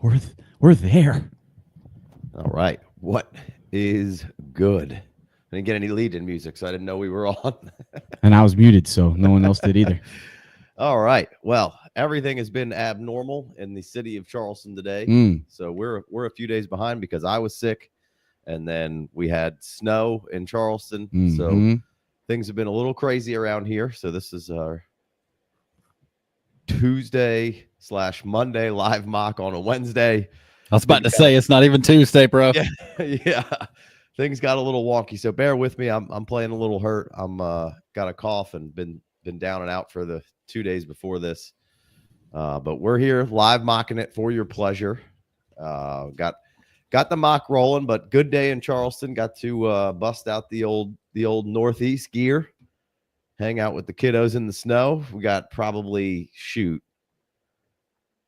We're there. All right. What is good? I didn't get any lead-in music, so I didn't know we were on. And I was muted, so no one else did either. All right. Well, everything has been abnormal in the city of Charleston today. So we're a few days behind because I was sick, and then we had snow in Charleston. So things have been a little crazy around here. So this is our Tuesday/Monday live mock on a Wednesday. I was about to say it's not even Tuesday, bro. Yeah. Things got a little wonky, so bear with me. I'm playing a little hurt. I'm got a cough and been down and out for the 2 days before this. But we're here live mocking it for your pleasure. Got the mock rolling, but good day in Charleston. Got to bust out the old Northeast gear, hang out with the kiddos in the snow. We got probably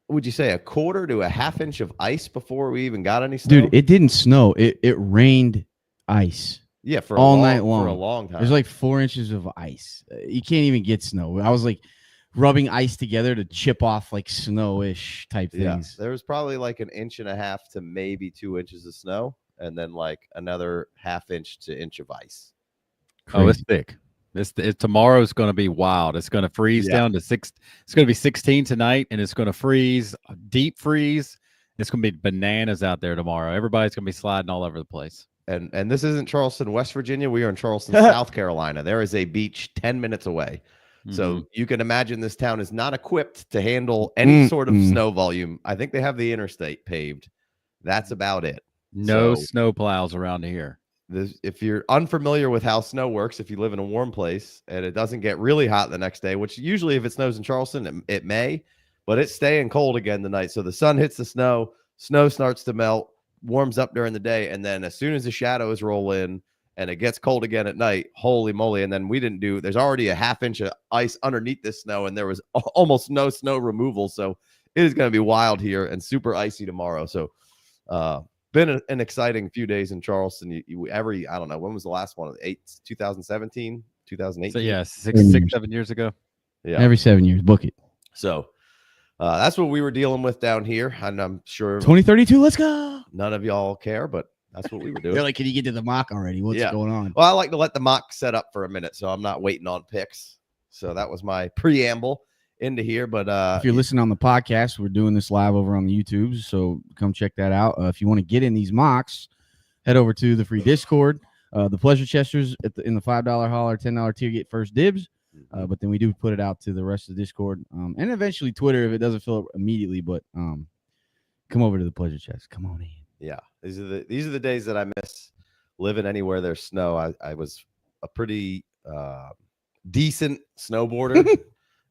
would you say a quarter to a half inch of ice before we even got any snow? Dude, it didn't snow. It rained ice. Yeah, for all night long. For a long time. There's like 4 inches of ice. You can't even get snow. I was like rubbing ice together to chip off like snowish type things. There was probably like 1.5 inches to maybe 2 inches of snow, and then like another ½ inch to inch of ice. Crazy. Oh, it's thick. Tomorrow's going to be wild. It's going to freeze down to 6. It's going to be 16 tonight, and it's going to freeze, deep freeze. It's going to be bananas out there tomorrow. Everybody's going to be sliding all over the place. And this isn't Charleston, West Virginia. We are in Charleston, South Carolina. There is a beach 10 minutes away. So you can imagine this town is not equipped to handle any sort of snow volume. I think they have the interstate paved. That's about it. No snow plows around here. If you're unfamiliar with how snow works, if you live in a warm place and it doesn't get really hot the next day, which usually if it snows in Charleston, it may, but it's staying cold again tonight. So the sun hits the snow starts to melt, warms up during the day, and then as soon as the shadows roll in and it gets cold again at night, holy moly. And then there's already a ½ inch of ice underneath this snow, and there was almost no snow removal. So it is going to be wild here and super icy tomorrow. So, been an exciting few days in Charleston. I don't know, when was the last one? 2017, 2018? So yeah, 7 years ago. Yeah, every 7 years, book it. So that's what we were dealing with down here, and I'm sure 2032. Let's go. None of y'all care, but that's what we were doing. They're like, can you get to the mock already? What's going on? Well, I like to let the mock set up for a minute, so I'm not waiting on picks. So that was my preamble into here. But if you're listening on the podcast, we're doing this live over on the YouTube, so come check that out. If you want to get in these mocks, head over to the free Discord. The pleasure chesters in the $5 holler, $10 tier get first dibs, but then we do put it out to the rest of the Discord and eventually Twitter if it doesn't fill up immediately. But come over to the pleasure chest. Come on in. Yeah, these are the days that I miss living anywhere there's snow. I was a pretty decent snowboarder,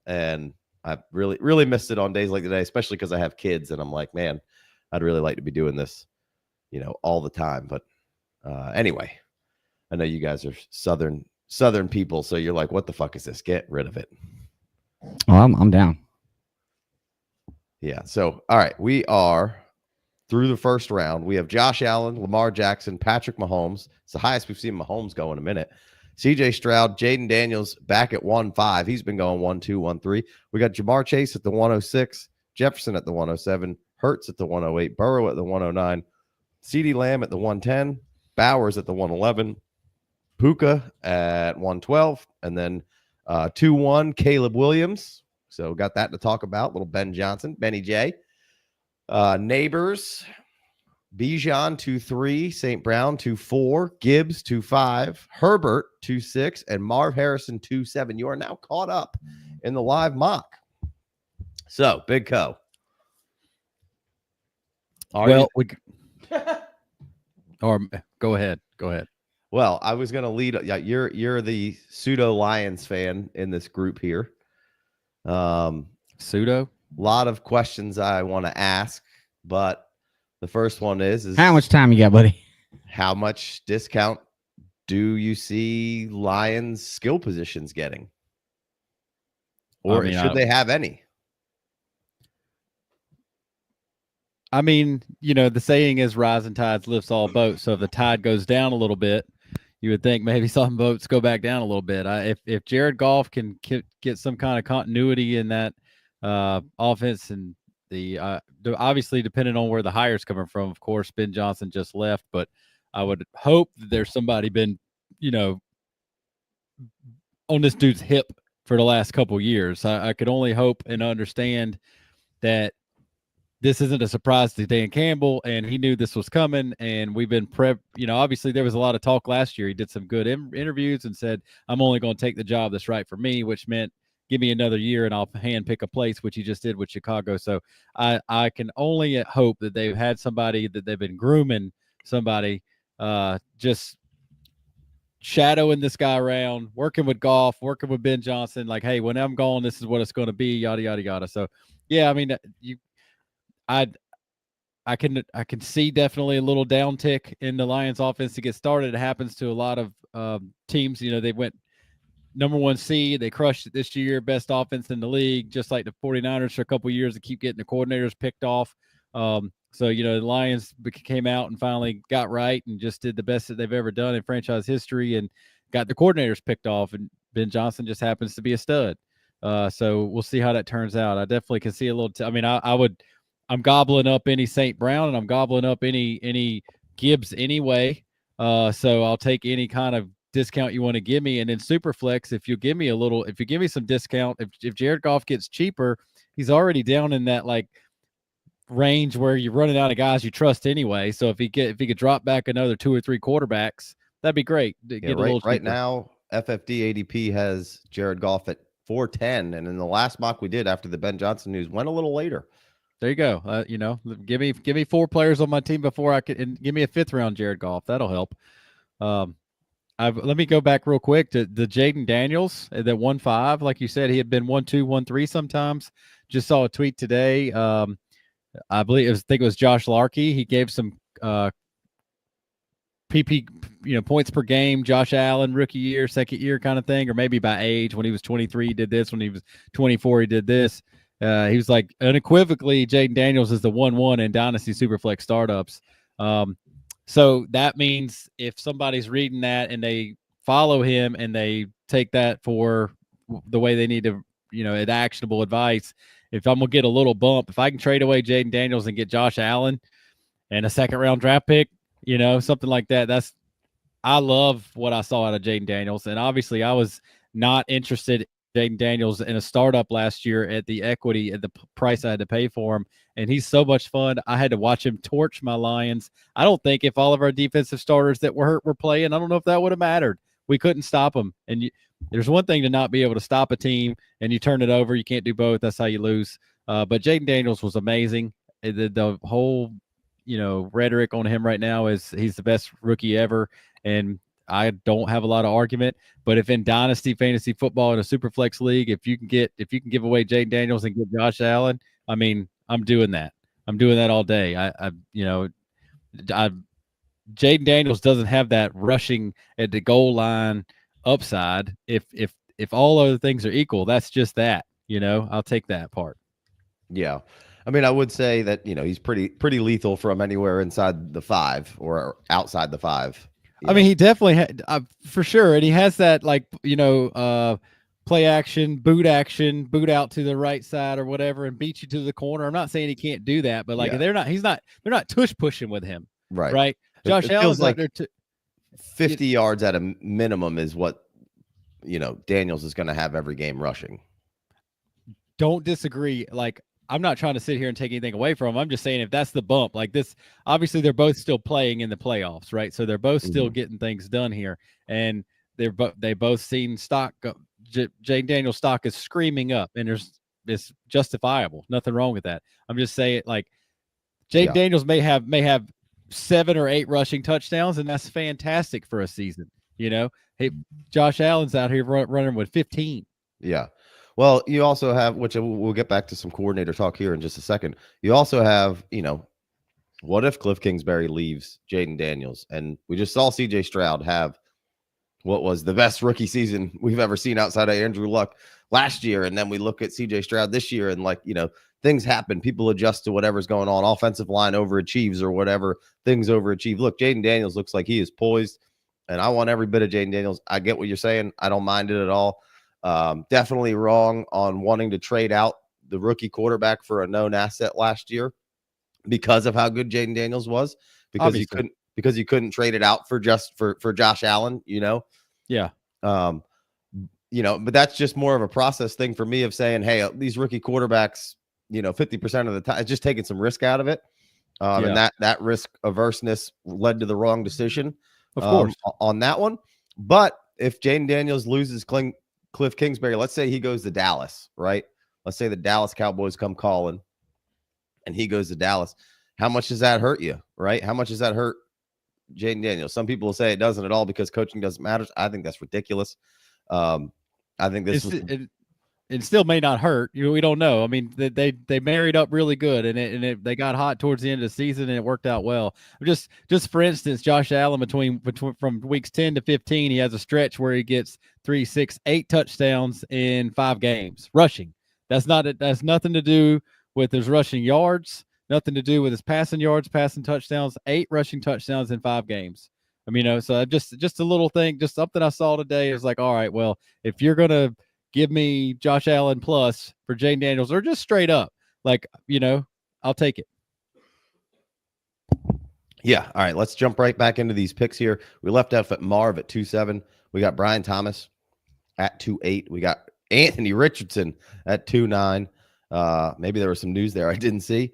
and I really missed it on days like today, especially because I have kids, and I'm like, man, I'd really like to be doing this, all the time. But anyway, I know you guys are southern people, so you're like, what the fuck is this? Get rid of it. Oh, I'm down. Yeah. So all right, we are through the first round. We have Josh Allen, Lamar Jackson, Patrick Mahomes. It's the highest we've seen Mahomes go in a minute. CJ Stroud, Jayden Daniels back at 1-5. He's been going 1-2, 1-3. We got Jamar Chase at the 106, Jefferson at the 107, Hurts at the 108, Burrow at the 109, CeeDee Lamb at the 110, Bowers at the 111, Puka at 112, and then 2-1, Caleb Williams. So got that to talk about. Little Ben Johnson, Benny J. Neighbors, Bijan 2-3, St. Brown 2-4, Gibbs 2-5, Herbert 2-6, and Marv Harrison 2-7. You are now caught up in the live mock. So, Big Co. Or go ahead. Well, I was going to lead. Yeah, you're the pseudo Lions fan in this group here. Pseudo. A lot of questions I want to ask, but the first one is how much time you got, buddy? How much discount do you see Lions skill positions getting? Or should they have any? I mean, the saying is rising tides lifts all boats. So if the tide goes down a little bit, you would think maybe some boats go back down a little bit. If Jared Goff can get some kind of continuity in that offense and Obviously depending on where the hire's coming from. Of course, Ben Johnson just left, but I would hope that there's somebody been, on this dude's hip for the last couple years. I could only hope and understand that this isn't a surprise to Dan Campbell, and he knew this was coming, and we've been obviously there was a lot of talk last year. He did some good interviews and said, I'm only going to take the job that's right for me, which meant give me another year and I'll hand pick a place, which he just did with Chicago. So I can only hope that they've had somebody, that they've been grooming somebody, just shadowing this guy around, working with Goff, working with Ben Johnson, like, hey, when I'm gone, this is what it's going to be, yada, yada, yada. So, yeah, I mean, I can see definitely a little downtick in the Lions offense to get started. It happens to a lot of teams. They went number 1 seed. They crushed it this year, best offense in the league, just like the 49ers for a couple of years to keep getting the coordinators picked off. So, the Lions came out and finally got right and just did the best that they've ever done in franchise history and got the coordinators picked off. And Ben Johnson just happens to be a stud. So we'll see how that turns out. I definitely can see a little. I'm gobbling up any St. Brown and I'm gobbling up any Gibbs anyway. So I'll take any kind of discount you want to give me. And in Superflex, if you give me some discount, if Jared Goff gets cheaper, he's already down in that like range where you're running out of guys you trust anyway. So if he could drop back another 2 or 3 quarterbacks, that'd be great. Right now, FFD ADP has Jared Goff at 410, and in the last mock we did after the Ben Johnson news, went a little later. There you go. Give me 4 players on my team before I could, and give me a 5th round Jared Goff. That'll help. Let me go back real quick to the Jayden Daniels at 1.5. Like you said, he had been 1.2, 1.3 sometimes. Just saw a tweet today. I think it was Josh Larkey. He gave some PP, points per game, Josh Allen, rookie year, second year kind of thing, or maybe by age. When he was 23, he did this. When he was 24, he did this. He was like unequivocally, Jayden Daniels is the 1-1 in Dynasty Superflex Startups. So that means if somebody's reading that and they follow him and they take that for the way they need to, at actionable advice, if I'm going to get a little bump, if I can trade away Jayden Daniels and get Josh Allen and a 2nd round draft pick, something like that, I love what I saw out of Jayden Daniels. And obviously I was not interested Jayden Daniels in a startup last year at the equity, at the price I had to pay for him. And he's so much fun. I had to watch him torch my Lions. I don't think if all of our defensive starters that were hurt were playing, I don't know if that would have mattered. We couldn't stop him. And there's one thing to not be able to stop a team and you turn it over. You can't do both. That's how you lose. But Jayden Daniels was amazing. The whole, rhetoric on him right now is he's the best rookie ever. And I don't have a lot of argument, but if in Dynasty Fantasy Football in a Superflex league, if you can give away Jayden Daniels and get Josh Allen, I mean, I'm doing that. I'm doing that all day. Jayden Daniels doesn't have that rushing at the goal line upside. If all other things are equal, that's just that. I'll take that part. Yeah. I mean, I would say that, he's pretty lethal from anywhere inside the 5 or outside the 5. I mean, he definitely had, for sure. And he has that, play action, boot out to the right side or whatever and beat you to the corner. I'm not saying he can't do that, but they're not tush pushing with him. Right. Right. Josh Allen's like there 50 yards at a minimum is what, Daniels is going to have every game rushing. Don't disagree. I'm not trying to sit here and take anything away from him. I'm just saying if that's the bump, like this, obviously they're both still playing in the playoffs, right? So they're both still getting things done here, and they both seen stock. Jayden Daniels' stock is screaming up, and it's justifiable. Nothing wrong with that. I'm just saying, Jayden Daniels may have 7 or 8 rushing touchdowns, and that's fantastic for a season. Hey, Josh Allen's out here running with 15. Yeah. Well, you also have, which we'll get back to some coordinator talk here in just a second. You also have, what if Cliff Kingsbury leaves Jayden Daniels? And we just saw CJ Stroud have what was the best rookie season we've ever seen outside of Andrew Luck last year. And then we look at CJ Stroud this year and things happen. People adjust to whatever's going on. Offensive line overachieves or whatever. Things overachieve. Look, Jayden Daniels looks like he is poised. And I want every bit of Jayden Daniels. I get what you're saying. I don't mind it at all. Definitely wrong on wanting to trade out the rookie quarterback for a known asset last year because of how good Jayden Daniels was, because you couldn't trade it out for Josh Allen, Yeah. But that's just more of a process thing for me of saying, hey, these rookie quarterbacks, 50% of the time, it's just taking some risk out of it. And that risk averseness led to the wrong decision, of course, on that one. But if Jayden Daniels loses Cliff Kingsbury, let's say he goes to Dallas, right? Let's say the Dallas Cowboys come calling and he goes to Dallas. How much does that hurt you, right? How much does that hurt Jayden Daniels? Some people will say it doesn't at all because coaching doesn't matter. I think that's ridiculous. I think it still may not hurt. We don't know. I mean, they married up really good, and they got hot towards the end of the season, and it worked out well. Just for instance, Josh Allen between from weeks 10 to 15, he has a stretch where he gets 3, 6, 8 touchdowns in 5 games rushing. That's nothing to do with his rushing yards, nothing to do with his passing yards, passing touchdowns. 8 rushing touchdowns in 5 games. I mean, so just a little thing, just something I saw today is like, all right, well, if you're gonna give me Josh Allen plus for Jayden Daniels, or just straight up, like, I'll take it. Yeah. All right. Let's jump right back into these picks here. We left off at Marv at 2.7. We got Brian Thomas at 2.8. We got Anthony Richardson at 2.9. Maybe there was some news there I didn't see.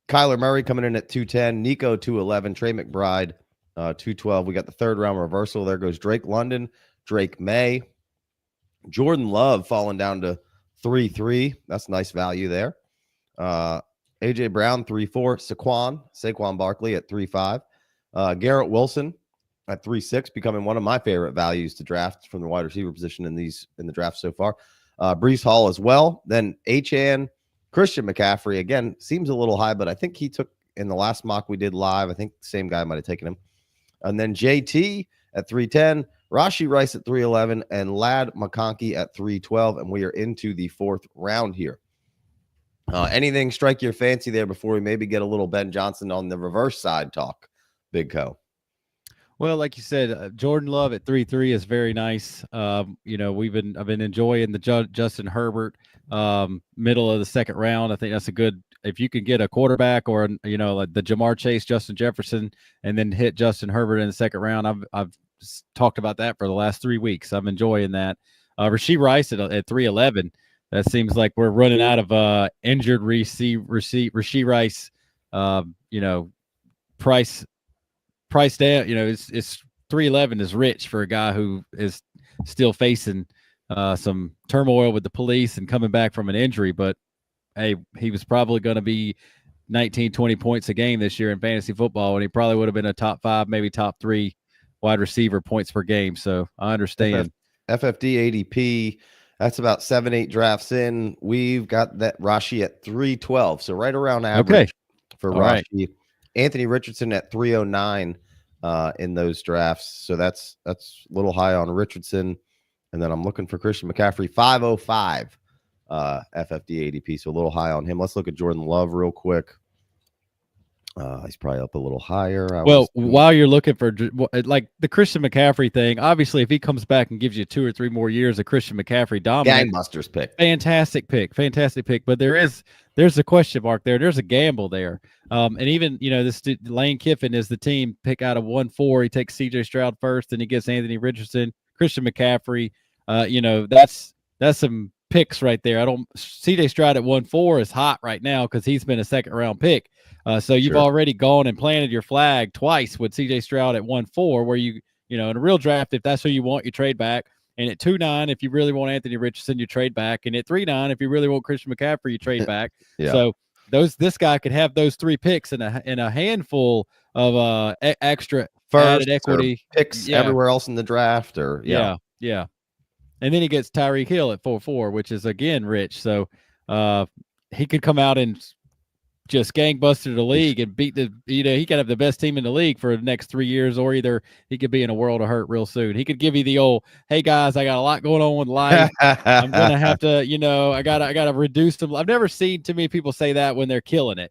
Kyler Murray coming in at 2.10, Nico 2.11, Trey McBride 2.12. We got the third round reversal. There goes Drake London, Drake May, Jordan Love falling down to 3.3. That's nice value there. AJ Brown 3.4, Saquon Barkley at 3.5, Garrett Wilson at 3.6, becoming one of my favorite values to draft from the wide receiver position in the draft so far. Breece Hall as well. Then Achane. Christian McCaffrey, again, seems a little high, but I think he took in the last mock we did live. I think the same guy might have taken him. And then JT at 3.10, Rashee Rice at 3.11, and Ladd McConkey at 3.12. And we are into the 4th round here. Anything strike your fancy there before we maybe get a little Ben Johnson on the reverse side talk, Big Co? Well, like you said, Jordan Love at 3.3 is very nice. I've been enjoying the Justin Herbert middle of the 2nd round. I think that's a good, if you can get a quarterback or like the Jamar Chase, Justin Jefferson, and then hit Justin Herbert in the 2nd round. I've talked about that for the last 3 weeks. I'm enjoying that. Rashee Rice at 3.11. That seems like we're running out of injured Rashee Rice. Price down, it's 3.11 is rich for a guy who is still facing some turmoil with the police and coming back from an injury. But hey, he was probably going to be 19, 20 points a game this year in fantasy football, and he probably would have been a top 5, maybe top 3 wide receiver points per game. So I understand. FFD ADP, that's about 7-8 drafts in. We've got that Rashee at 3.12, so right around average for Rashee. Right. Anthony Richardson at 3.09 in those drafts. So that's a little high on Richardson. And then I'm looking for Christian McCaffrey, 5.05 FFD ADP. So a little high on him. Let's look at Jordan Love real quick. He's probably up a little higher. While you're looking for like the Christian McCaffrey thing, obviously if he comes back and gives you 2 or 3 more years of Christian McCaffrey dominant, gangbusters pick, fantastic pick. But there's a question mark there. There's a gamble there. And even this Lane Kiffin is the team pick out of 1-4. He takes CJ Stroud first, and he gets Anthony Richardson, Christian McCaffrey. That's some picks right there. CJ Stroud at 1-4 is hot right now because he's been a 2nd round pick. So you've already gone and planted your flag twice with CJ Stroud at 1-4, where in a real draft, if that's who you want, you trade back. And at 2.9, if you really want Anthony Richardson, you trade back. And at 3.9, if you really want Christian McCaffrey, you trade back. Yeah. So this guy could have those 3 picks in a handful of extra added equity picks everywhere else in the draft. Yeah. And then he gets Tyreek Hill at 4.4, which is again rich. So he could come out and just gangbuster the league and beat he could have the best team in the league for the next 3 years, or either he could be in a world of hurt real soon. He could give you the old, hey guys, I got a lot going on with life. I'm gonna have to, I gotta reduce them. I've never seen too many people say that when they're killing it.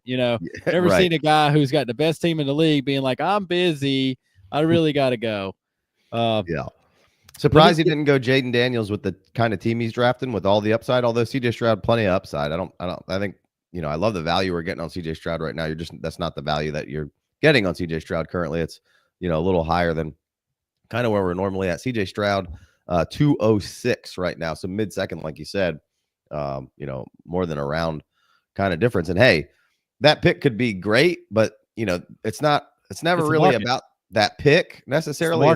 Never seen a guy who's got the best team in the league being like, I'm busy, I really gotta go. Surprised he didn't go Jayden Daniels with the kind of team he's drafting with all the upside. Although CJ Stroud, plenty of upside. I think, I love the value we're getting on CJ Stroud right now. That's not the value that you're getting on CJ Stroud currently. It's, a little higher than kind of where we're normally at. CJ Stroud, 206 right now. So mid-second, like you said, more than a round kind of difference. And hey, that pick could be great, but it's never really about that pick necessarily.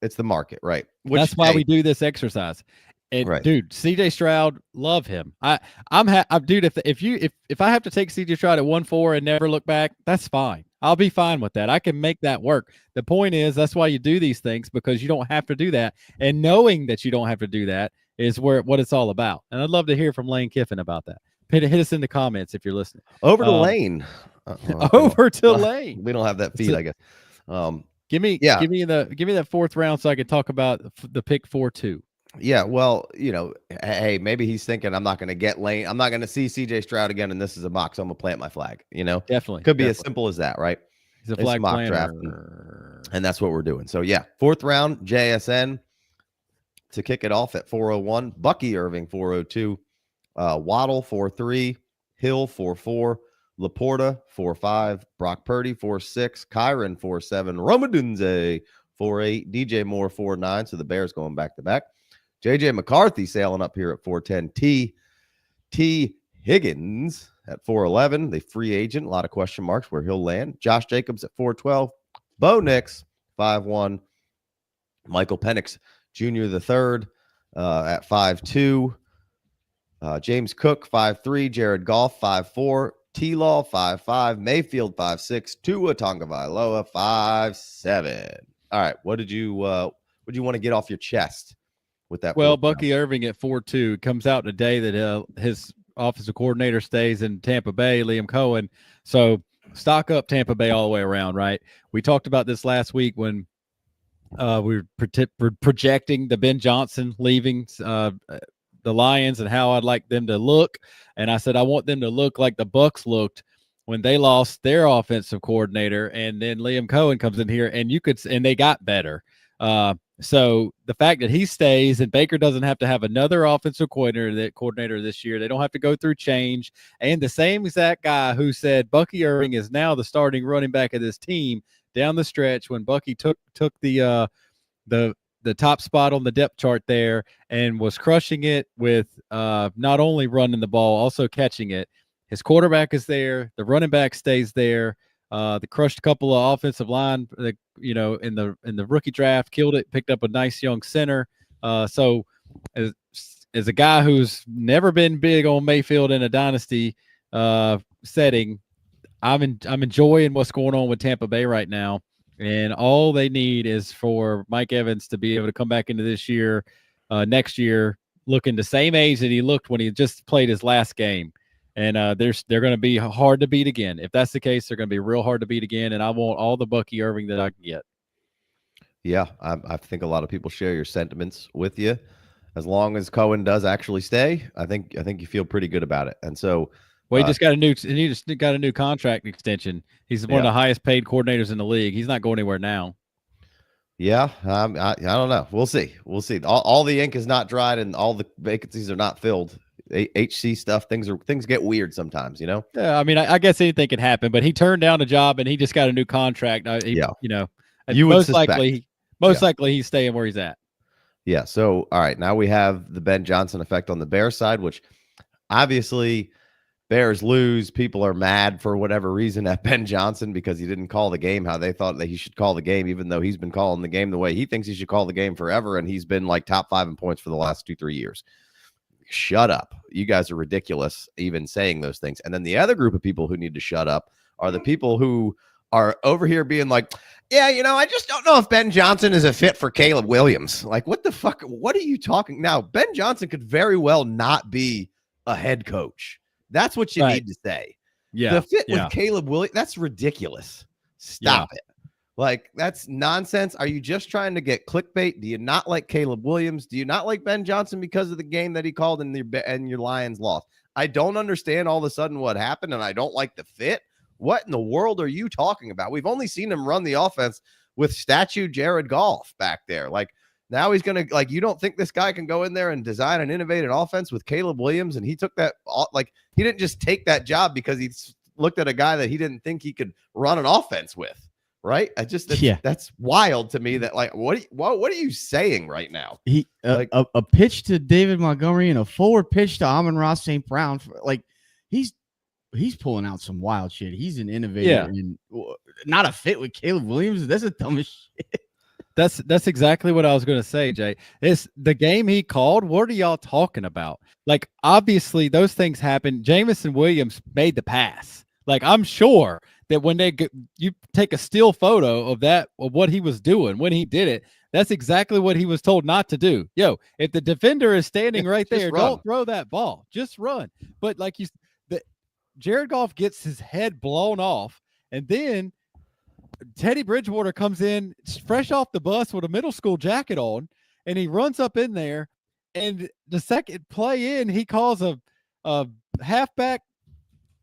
It's the market, right? That's why we do this exercise. And right. Dude, CJ Stroud, love him. Dude, if I have to take CJ Stroud at 1-4 and never look back, that's fine. I'll be fine with that. I can make that work. The point is, that's why you do these things, because you don't have to do that. And knowing that you don't have to do that is what it's all about. And I'd love to hear from Lane Kiffin about that. Hit us in the comments if you're listening. Over to Lane. Over to Lane. We don't have that feed, I guess. Give me that fourth round so I can talk about the pick 4-2. Yeah, well, hey, maybe he's thinking I'm not going to get Lane. I'm not going to see CJ Stroud again, and this is a mock, so I'm going to plant my flag. Definitely could be as simple as that, right? He's a flag mock draft, and that's what we're doing. So yeah, fourth round JSN to kick it off at 401. Bucky Irving 402, Waddle 4-3, Hill 4-4, Laporta 4-5, Brock Purdy 4-6, Kyron 4-7, Romadunze 4-8, DJ Moore 4-9. So the Bears going back to back. JJ McCarthy sailing up here at 410. T Higgins at 411. The free agent, a lot of question marks where he'll land. Josh Jacobs at 412. Bo Nix 5-1. Michael Penix Jr. the third at 5-2. James Cook 5-3. Jared Goff 5-4. T-Law 5-5. Mayfield 5-6. Tua Tagovailoa 5-7. All right, what did you want to get off your chest with that? Well, Bucky Irving at 4-2 comes out today that his offensive coordinator stays in Tampa Bay, Liam Cohen. So stock up Tampa Bay all the way around, right? We talked about this last week when we were projecting the Ben Johnson leaving the Lions and how I'd like them to look. And I said I want them to look like the Bucs looked when they lost their offensive coordinator, and then Liam Cohen comes in here, and they got better. So the fact that he stays and Baker doesn't have to have another offensive coordinator this year, they don't have to go through change. And the same exact guy who said Bucky Irving is now the starting running back of this team down the stretch when Bucky took the top spot on the depth chart there and was crushing it with not only running the ball, also catching it. His quarterback is there. The running back stays there. They crushed a couple of offensive line, in the rookie draft, killed it, picked up a nice young center. So as a guy who's never been big on Mayfield in a dynasty setting, I'm enjoying what's going on with Tampa Bay right now. And all they need is for Mike Evans to be able to come back into this year, next year, looking the same age that he looked when he just played his last game. And they're going to be hard to beat again. If that's the case, they're going to be real hard to beat again. And I want all the Bucky Irving that I can get. Yeah, I think a lot of people share your sentiments with you. As long as Cohen does actually stay, I think you feel pretty good about it. And so, he just got a new contract extension. He's one of the highest paid coordinators in the league. He's not going anywhere now. Yeah, I don't know. We'll see. All the ink is not dried and all the vacancies are not filled. HC stuff, things get weird sometimes, Yeah, I mean, I guess anything can happen, but he turned down a job and he just got a new contract. Most likely he's staying where he's at. Yeah. So, all right, now we have the Ben Johnson effect on the Bears side, which obviously Bears lose. People are mad for whatever reason at Ben Johnson because he didn't call the game how they thought that he should call the game, even though he's been calling the game the way he thinks he should call the game forever. And he's been like top 5 in points for the last 2-3 years. Shut up. You guys are ridiculous even saying those things. And then the other group of people who need to shut up are the people who are over here being like, yeah, I just don't know if Ben Johnson is a fit for Caleb Williams. Like, what the fuck? What are you talking now? Ben Johnson could very well not be a head coach. That's what you need to say. Yeah. The fit with Caleb Williams, that's ridiculous. Stop it. Like, that's nonsense. Are you just trying to get clickbait? Do you not like Caleb Williams? Do you not like Ben Johnson because of the game that he called and your Lions lost? I don't understand all of a sudden what happened, and I don't like the fit. What in the world are you talking about? We've only seen him run the offense with statue Jared Goff back there. Like, Now he's going to, like, you don't think this guy can go in there and design and innovate an offense with Caleb Williams? And he took that, like, he didn't just take that job because he looked at a guy that he didn't think he could run an offense with. Right. That's wild to me that, like, what are you saying right now? He like a pitch to David Montgomery and a forward pitch to Amon-Ra St. Brown. Like, he's pulling out some wild shit. He's an innovator and not a fit with Caleb Williams. That's the dumbest shit. That's exactly what I was going to say, Jay. It's the game he called. What are y'all talking about? Like, obviously those things happen. Jameson Williams made the pass. Like, I'm sure that when you take a still photo of what he was doing when he did it, that's exactly what he was told not to do. Yo, if the defender is standing right there, don't throw that ball. Just run. But like Jared Goff gets his head blown off, and then Teddy Bridgewater comes in fresh off the bus with a middle school jacket on, and he runs up in there, and the second play in, he calls a halfback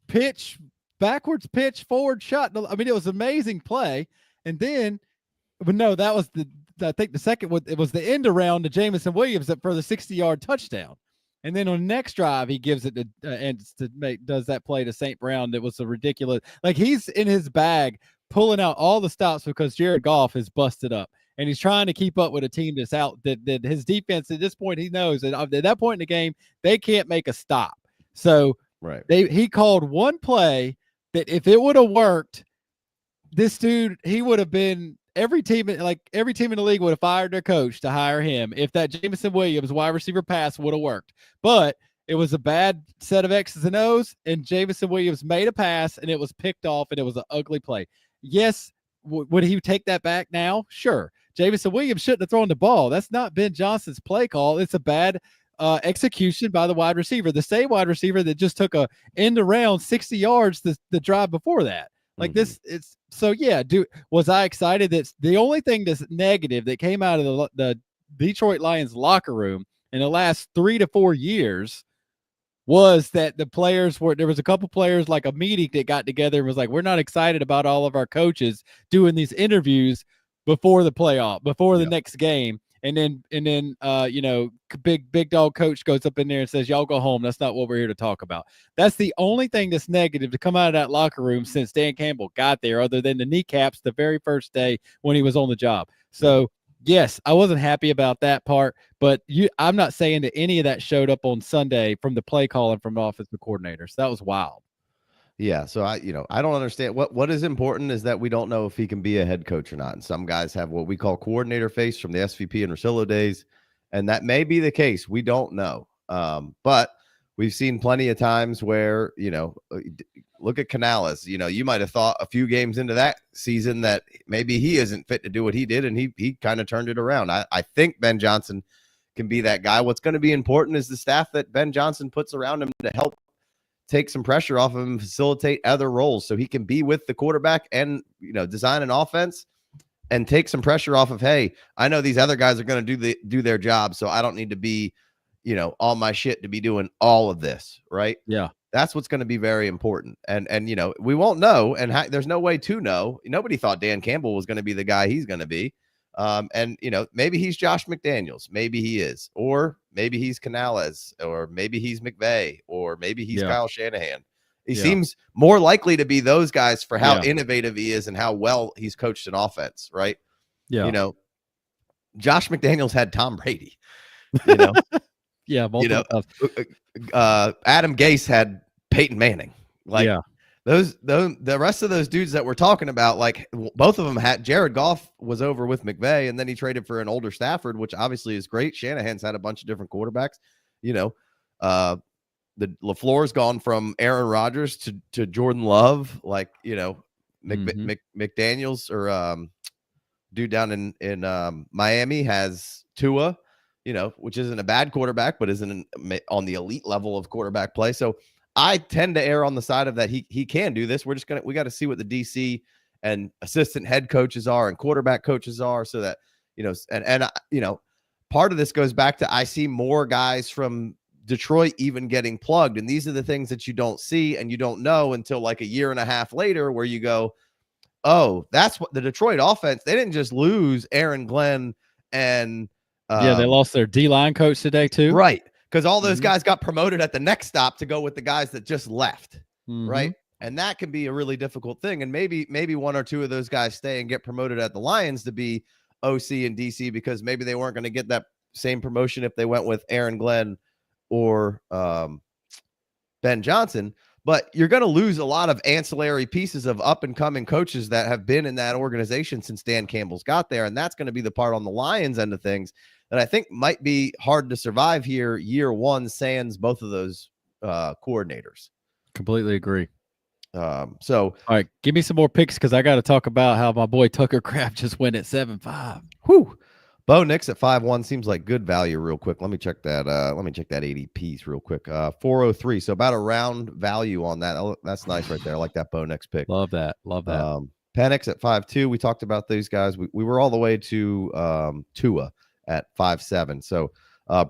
pitch, backwards pitch, forward shot. I mean, it was an amazing play. And then, but no, that was I think the second one, it was the end around to Jameson Williams for the 60-yard touchdown. And then on the next drive, he gives it does that play to St. Brown. That was a ridiculous, like, he's in his bag pulling out all the stops because Jared Goff is busted up. And he's trying to keep up with a team that's out, that his defense at this point, he knows that at that point in the game, they can't make a stop. So he called one play that if it would have worked, this dude, he would have been every team in the league would have fired their coach to hire him if that Jameson Williams wide receiver pass would have worked. But it was a bad set of X's and O's, and Jameson Williams made a pass, and it was picked off, and it was an ugly play. Yes, would he take that back now? Sure. Jameson Williams shouldn't have thrown the ball. That's not Ben Johnson's play call. It's a bad execution by the wide receiver, the same wide receiver that just took a end around 60 yards the drive before that. Like this, it's so was I excited? That's the only thing that's negative that came out of the Detroit Lions locker room in the last 3 to 4 years was that there was a couple players, like a meeting that got together and was like, we're not excited about all of our coaches doing these interviews before the playoff, before the next game. And then, big dog coach goes up in there and says, y'all go home. That's not what we're here to talk about. That's the only thing that's negative to come out of that locker room since Dan Campbell got there, other than the kneecaps the very first day when he was on the job. So, yes, I wasn't happy about that part, but I'm not saying that any of that showed up on Sunday from the play calling from the offensive coordinators. That was wild. Yeah, so I don't understand what is important is that we don't know if he can be a head coach or not. And some guys have what we call coordinator face from the SVP and Rosillo days, and that may be the case. We don't know, but we've seen plenty of times where look at Canales. You might have thought a few games into that season that maybe he isn't fit to do what he did, and he kind of turned it around. I think Ben Johnson can be that guy. What's going to be important is the staff that Ben Johnson puts around him to help take some pressure off of him, facilitate other roles so he can be with the quarterback and, design an offense and take some pressure off of, hey, I know these other guys are going to do their job, so I don't need to be, all my shit to be doing all of this, right? Yeah. That's what's going to be very important. And we won't know, and there's no way to know. Nobody thought Dan Campbell was going to be the guy he's going to be. Maybe he's Josh McDaniels. Maybe he is. Or maybe he's Canales. Or maybe he's McVay. Or maybe he's Kyle Shanahan. He seems more likely to be those guys for how innovative he is and how well he's coached an offense, right? Yeah. Josh McDaniels had Tom Brady. Yeah. Adam Gase had Peyton Manning. The rest of those dudes that we're talking about, like both of them had Jared Goff was over with McVay, and then he traded for an older Stafford, which obviously is great. Shanahan's had a bunch of different quarterbacks. The LaFleur's gone from Aaron Rodgers to Jordan Love, McDaniels or dude down in Miami has Tua, which isn't a bad quarterback, but isn't on the elite level of quarterback play. So I tend to err on the side of that he can do this. We got to see what the DC and assistant head coaches are and quarterback coaches are, so that part of this goes back to I see more guys from Detroit even getting plugged, and these are the things that you don't see and you don't know until like a year and a half later, where you go, oh, that's what the Detroit offense. They didn't just lose Aaron Glenn and Yeah, they lost their D-line coach today too. Right. Because all those guys got promoted at the next stop to go with the guys that just left. Right. And that can be a really difficult thing. And maybe one or two of those guys stay and get promoted at the Lions to be OC and DC, because maybe they weren't going to get that same promotion if they went with Aaron Glenn or Ben Johnson. But you're going to lose a lot of ancillary pieces of up and coming coaches that have been in that organization since Dan Campbell's got there. And that's going to be the part on the Lions end of things that I think might be hard to survive here year one, sans both of those coordinators. Completely agree. So all right, give me some more picks, because I got to talk about how my boy Tucker Kraft just went at 7.5. Whoo. Bo Nix at 5.1 seems like good value real quick. Let me check that. Let me check that ADPs real quick. 403. So about a round value on that. Oh, that's nice right there. I like that Bo Nix pick. Love that. Love that. Penix at 5.2. We talked about these guys. We were all the way to Tua at 5.7. So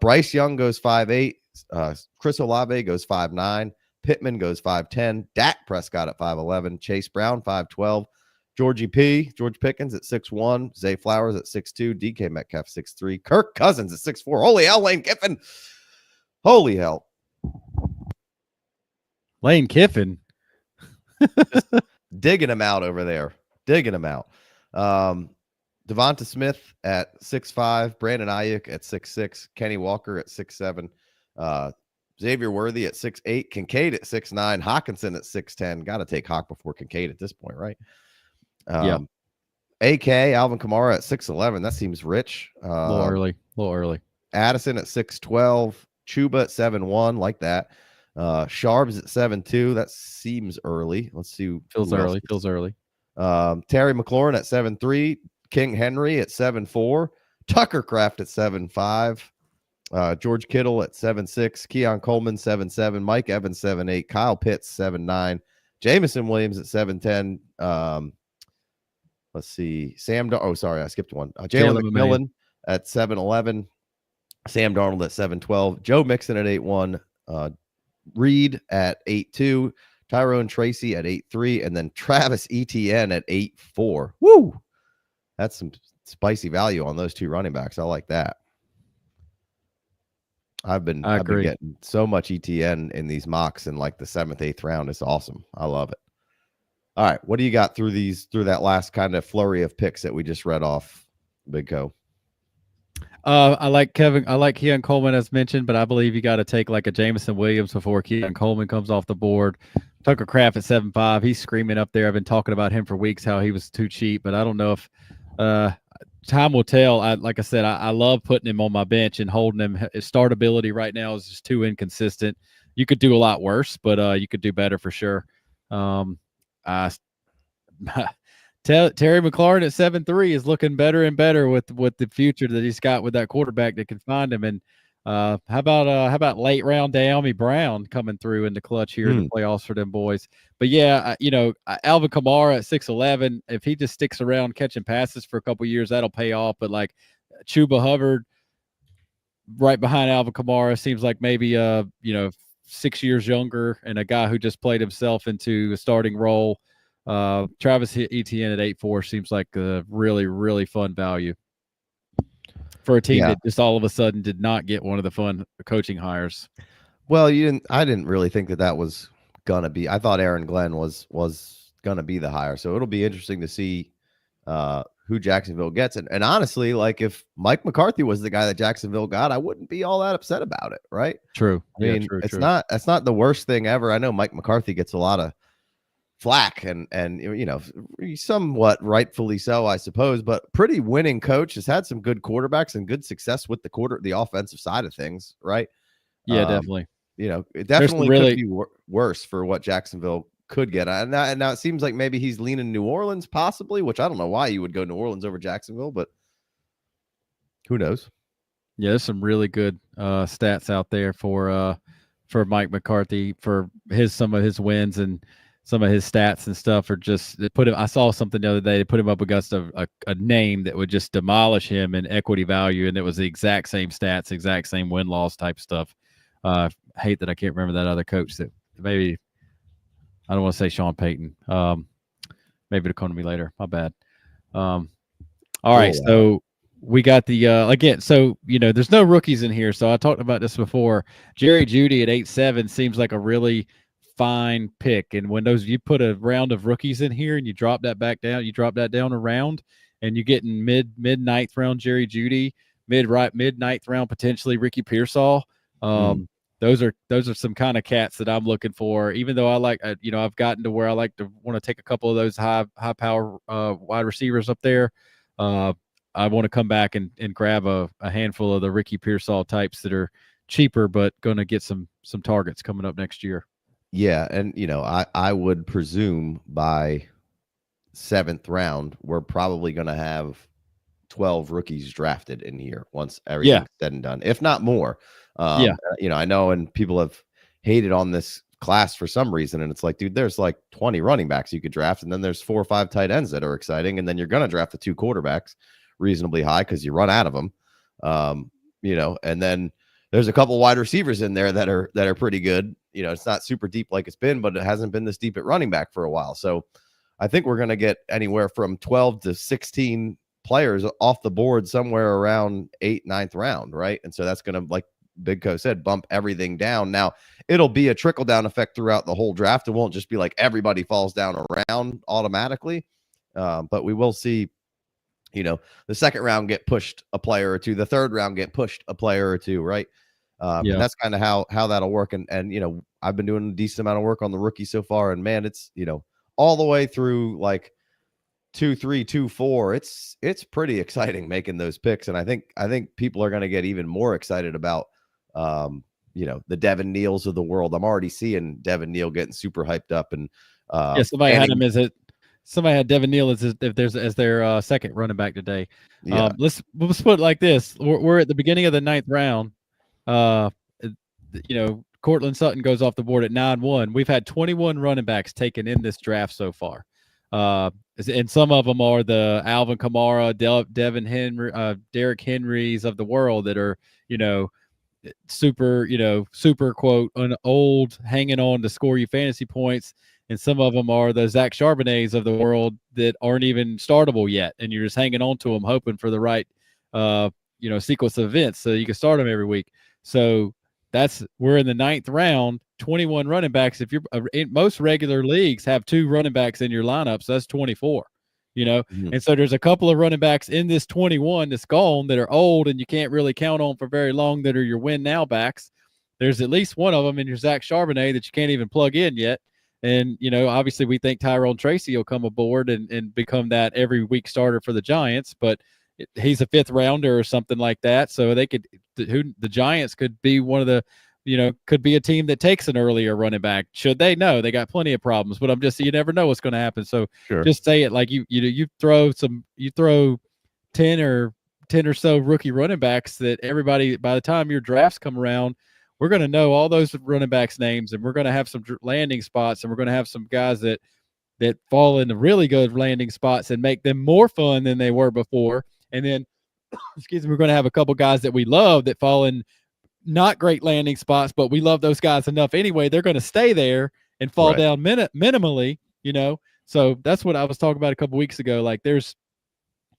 Bryce Young goes 5.8. Chris Olave goes 5.9. Pittman goes 5'10. Dak Prescott at 5'11. Chase Brown 5'12. George Pickens at 6'1. Zay Flowers at 6'2. DK Metcalf 6'3. Kirk Cousins at 6'4. Holy hell, Lane Kiffin. Holy hell. Lane Kiffin. Digging him out over there. Digging him out. Devonta Smith at 6'5. Brandon Ayuk at 6'6. Kenny Walker at 6'7. Xavier Worthy at 6'8, Kincaid at 6'9, Hawkinson at 6'10. Got to take Hawk before Kincaid at this point, right? AK, Alvin Kamara at 6'11. That seems rich. A little early. Addison at 6'12, Chuba at 7'1, like that. Sharps at 7'2. That seems early. Let's see. Feels early. Terry McLaurin at 7'3, King Henry at 7'4, Tucker Kraft at 7'5. George Kittle at 7'6, Keon Coleman 7'7, Mike Evans 7'8, Kyle Pitts 7'9, Jameson Williams at 7'10. Let's see, I skipped one. Jalen McMillan at 7'11, Sam Darnold at 7'12, Joe Mixon at 8'1, Reed at 8'2, Tyrone Tracy at 8'3, and then Travis Etienne at 8'4. Woo! That's some spicy value on those two running backs. I like that. I've been getting so much ETN in these mocks in like the 7th, 8th round. It's awesome. I love it. All right. What do you got through that last kind of flurry of picks that we just read off, Big Co? I like Keon Coleman as mentioned, but I believe you got to take like a Jameson Williams before Keon Coleman comes off the board. Tucker Kraft at 7.5. He's screaming up there. I've been talking about him for weeks, how he was too cheap, but I don't know if time will tell. Like I said, I love putting him on my bench and holding him. His startability right now is just too inconsistent. You could do a lot worse, but you could do better for sure. Terry McLaurin at 7.3 is looking better and better with the future that he's got with that quarterback that can find him. And how about late round Naomi Brown coming through in the clutch here in the playoffs for them boys? But yeah, Alvin Kamara at 6'11, if he just sticks around catching passes for a couple years, that'll pay off. But like Chuba Hubbard right behind Alvin Kamara seems like maybe 6 years younger and a guy who just played himself into a starting role. Travis Etienne at 8.4 seems like a really, really fun value for a team that just all of a sudden did not get one of the fun coaching hires. Well, I didn't really think that was gonna be. I thought Aaron Glenn was gonna be the hire, so it'll be interesting to see who Jacksonville gets. And honestly, like if Mike McCarthy was the guy that Jacksonville got, I wouldn't be all that upset about it, right? True. I mean, it's not the worst thing ever. I know Mike McCarthy gets a lot of flack and somewhat rightfully so, I suppose, but pretty winning coach, has had some good quarterbacks and good success with the offensive side of things, right? Yeah, definitely. It definitely could be worse for what Jacksonville could get. And now it seems like maybe he's leaning New Orleans possibly, which I don't know why you would go New Orleans over Jacksonville, but who knows? Yeah, there's some really good stats out there for Mike McCarthy for some of his wins, and some of his stats and stuff are just put him. I saw something the other day. They put him up against a name that would just demolish him in equity value, and it was the exact same stats, exact same win-loss type stuff. Hate that I can't remember that other coach that maybe I don't want to say Sean Payton. Maybe it'll come to me later. My bad. All right, so we got the again. So there's no rookies in here. So I talked about this before. Jerry Jeudy at 8-7 seems like a really fine pick. And when you put a round of rookies in here and you drop that back down, you drop that down a round, and you get in mid ninth round Jerry Jeudy, mid ninth round potentially Ricky Pearsall. Those are some kind of cats that I'm looking for. Even though I like, I've gotten to where I like to want to take a couple of those high power wide receivers up there. I want to come back and grab a handful of the Ricky Pearsall types that are cheaper, but going to get some targets coming up next year. Yeah, and I would presume by 7th round we're probably going to have 12 rookies drafted in here once everything's said and done, if not more. I know, and people have hated on this class for some reason, and it's like, dude, there's like 20 running backs you could draft, and then there's 4 or 5 tight ends that are exciting, and then you're going to draft the 2 quarterbacks reasonably high because you run out of them. And then there's a couple wide receivers in there that are pretty good. It's not super deep like it's been, but it hasn't been this deep at running back for a while. So I think we're going to get anywhere from 12 to 16 players off the board somewhere around 8th, 9th round, right? And so that's going to, like Big Co said, bump everything down. Now it'll be a trickle down effect throughout the whole draft. It won't just be like everybody falls down around automatically, but we will see the 2nd round get pushed a player or two, the 3rd round get pushed a player or two, right? And that's kind of how that'll work. And I've been doing a decent amount of work on the rookie so far, and man, it's all the way through like 2, 3, 2, 4. It's pretty exciting making those picks, and I think people are going to get even more excited about the Devin Neals of the world. I'm already seeing Devin Neal getting super hyped up, and somebody had him somebody had Devin Neal as their 2nd running back today. Let's put it like this: we're at the beginning of the 9th round. Cortland Sutton goes off the board at 9-1. We've had 21 running backs taken in this draft so far. And some of them are the Alvin Kamara, Devin Henry, Derrick Henrys of the world that are, super quote old, hanging on to score you fantasy points. And some of them are the Zach Charbonnets of the world that aren't even startable yet, and you're just hanging on to them, hoping for the right, sequence of events so you can start them every week. So we're in the 9th round, 21 running backs. If you're in most regular leagues have 2 running backs in your lineup, so that's 24. And so there's a couple of running backs in this 21 that's gone that are old and you can't really count on for very long that are your win now backs. There's at least one of them in your Zach Charbonnet that you can't even plug in yet. And, obviously we think Tyrone Tracy will come aboard and become that every week starter for the Giants, but he's a 5th rounder or something like that. So the Giants could be one of the, could be a team that takes an earlier running back. Should they? No, they got plenty of problems, but you never know what's going to happen. So Just say it like you throw 10 or so rookie running backs that everybody, by the time your drafts come around, we're going to know all those running backs' names, and we're going to have some landing spots, and we're going to have some guys that fall into really good landing spots and make them more fun than they were before. And then, we're going to have a couple guys that we love that fall in not great landing spots, but we love those guys enough anyway. They're going to stay there and fall down minimally, So that's what I was talking about a couple weeks ago. Like there's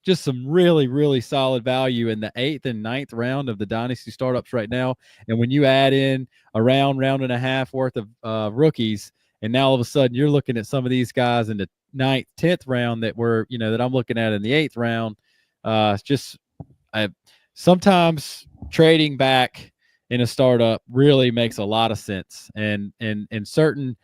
just some really, really solid value in the 8th and 9th round of the Dynasty startups right now. And when you add in a round and a half worth of rookies, and now all of a sudden you're looking at some of these guys in the 9th, 10th round that that I'm looking at in the 8th round. Sometimes trading back in a startup really makes a lot of sense, and certain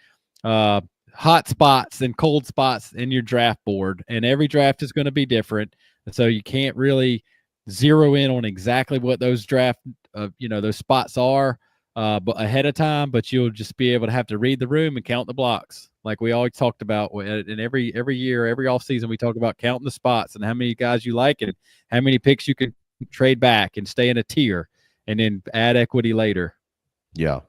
hot spots and cold spots in your draft board, and every draft is going to be different, and so you can't really zero in on exactly what those draft those spots are but ahead of time, but you'll just be able to have to read the room and count the blocks like we always talked about. And every year, every off season, we talk about counting the spots and how many guys you like and how many picks you can trade back and stay in a tier and then add equity later. Yeah.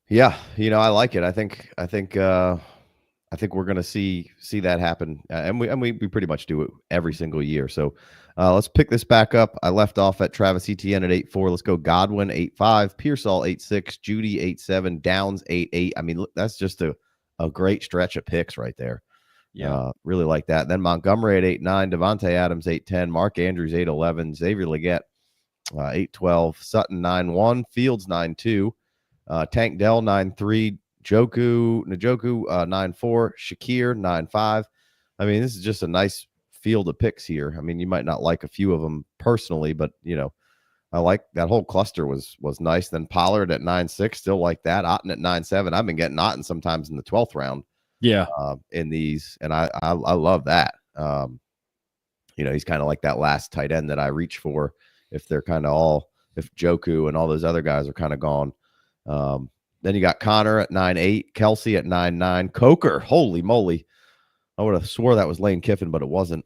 I like it. I think we're going to see that happen. And we pretty much do it every single year. So let's pick this back up. I left off at Travis Etienne at 8-4. Let's go Godwin 8-5, Pearsall 8-6, Jeudy 8-7, Downs 8-8. I mean, that's just a great stretch of picks right there. Yeah. Really like that. Then Montgomery at 8-9, Devontae Adams 8-10, Mark Andrews 8-11, Xavier Legette 8-12, Sutton 9-1, Fields 9-2, Tank Dell 9-3, Njoku 9-4, Shakir 9-5. I mean, this is just a nice field of picks here. I mean, you might not like a few of them personally, but I like that whole cluster was nice. Then Pollard at 9-6, still like that. Otten at 9-7. I've been getting Otten sometimes in the 12th round. Yeah. In these, and I love that. He's kind of like that last tight end that I reach for if they're kind of if Joku and all those other guys are kind of gone. Then you got Connor at 9-8, Kelsey at 9-9, Coker. Holy moly. I would have swore that was Lane Kiffin, but it wasn't.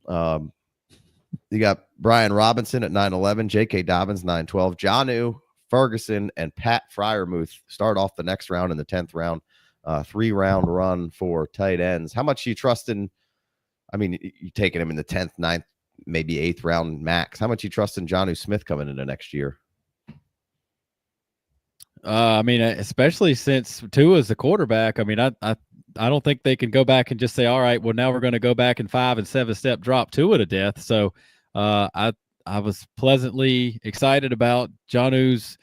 You got Brian Robinson at 9-11, J.K. Dobbins 9-12, Jonnu, Ferguson, and Pat Freiermuth start off the next round in the 10th round. 3-round run for tight ends. How much you trust in? I mean, you taking him in the 10th, 9th, maybe 8th round max. How much you trust in Jonnu Smith coming into next year? I mean, especially since Tua is the quarterback. I mean, I don't think they can go back and just say, all right, well, now we're going to go back and 5 and 7 step drop Tua to death. So I was pleasantly excited about Jonnu's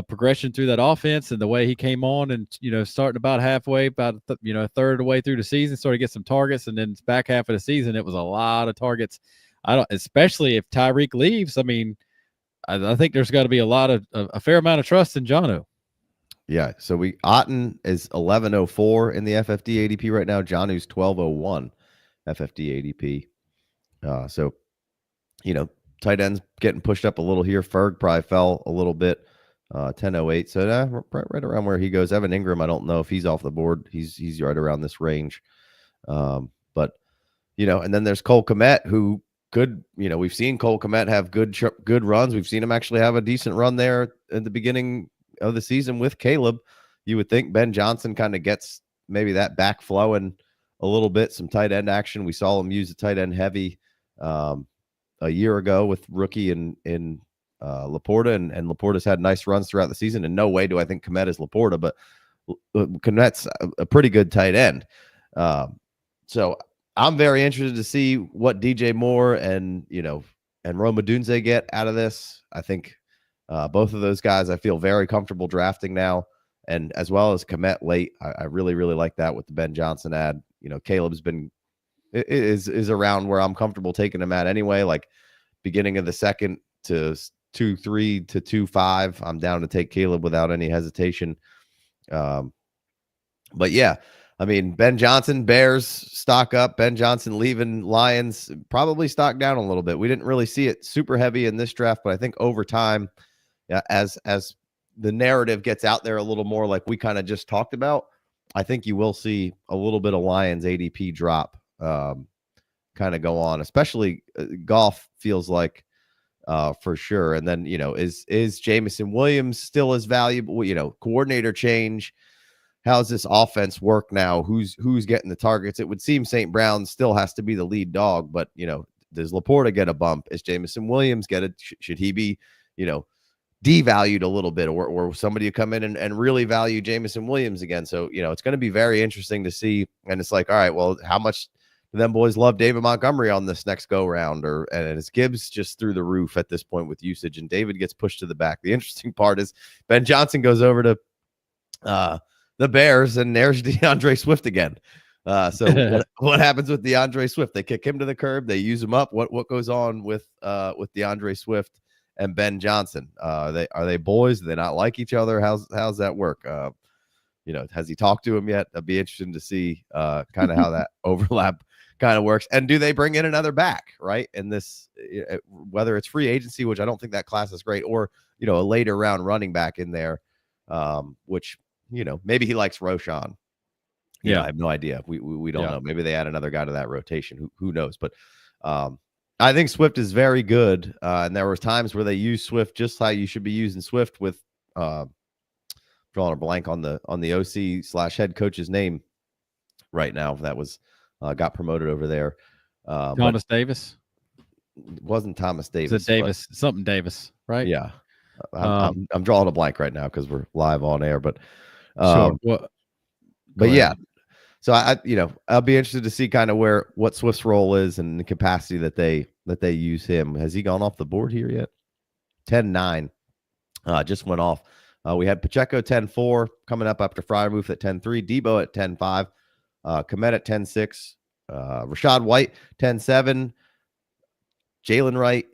progression through that offense and the way he came on and, starting about halfway, about, a third of the way through the season, started to get some targets. And then back half of the season, it was a lot of targets. Especially if Tyreek leaves. I mean, I think there's got to be a fair amount of trust in Jonnu. Yeah. So Otten is 1104 in the FFD ADP right now. Jonnu's 1201 FFD ADP. So, tight ends getting pushed up a little here. Ferg probably fell a little bit. 1008. So right around where he goes. Evan Ingram, I don't know if he's off the board. He's right around this range. But and then there's Cole Kmet, who could, we've seen Cole Kmet have good runs. We've seen him actually have a decent run there at the beginning of the season with Caleb. You would think Ben Johnson kind of gets maybe that back flowing a little bit, some tight end action. We saw him use the tight end heavy a year ago with rookie in Laporta, and Laporta's had nice runs throughout the season. In no way do I think Kmet is Laporta, but Kmet's a pretty good tight end. So I'm very interested to see what DJ Moore and Rome Odunze get out of this. I think both of those guys I feel very comfortable drafting now, and as well as Kmet late. I really, really like that with the Ben Johnson ad. Caleb's is around where I'm comfortable taking him at anyway, like beginning of the second to 2-3 to 2-5. I'm down to take Caleb without any hesitation. But yeah, I mean, Ben Johnson, Bears stock up. Ben Johnson leaving Lions, probably stock down a little bit. We didn't really see it super heavy in this draft, but I think over time, as the narrative gets out there a little more, like we kind of just talked about, I think you will see a little bit of Lions ADP drop kind of go on, especially Goff feels like for sure. And then, is Jameson Williams still as valuable? Coordinator change. How's this offense work now? Who's getting the targets? It would seem St. Brown still has to be the lead dog, but does Laporta get a bump? Is Jameson Williams get it? Should he be, devalued a little bit, or somebody come in and really value Jameson Williams again? So, it's going to be very interesting to see. And it's like, all right, well, how much do them boys love David Montgomery on this next go round? And is Gibbs just through the roof at this point with usage, and David gets pushed to the back? The interesting part is Ben Johnson goes over to the Bears, and there's DeAndre Swift again. So what happens with DeAndre Swift? They kick him to the curb. They use him up. What goes on with DeAndre Swift and Ben Johnson? Are they boys? Do they not like each other? How's that work? Has he talked to him yet? That'd be interesting to see kind of how that overlap kind of works. And do they bring in another back, right? And this, whether it's free agency, which I don't think that class is great, or a later round running back in there, which maybe he likes Roshan. I have no idea. We don't know. Maybe they add another guy to that rotation. Who knows? But I think Swift is very good. And there were times where they use Swift just how you should be using Swift with drawing a blank on the OC/head coach's name right now. That was got promoted over there. Thomas Davis. It wasn't Thomas Davis. It's Davis, something Davis, right? Yeah. I'm drawing a blank right now because we're live on air, but sure. but yeah, So I'll be interested to see kind of what Swift's role is and the capacity that they use him. Has he gone off the board here yet? 10-9, just went off. We had Pacheco 10-4 coming up after Freiermuth at 10-3, Debo at 10-5, Komet at 10-6, Rashad White 10-7, Jalen Wright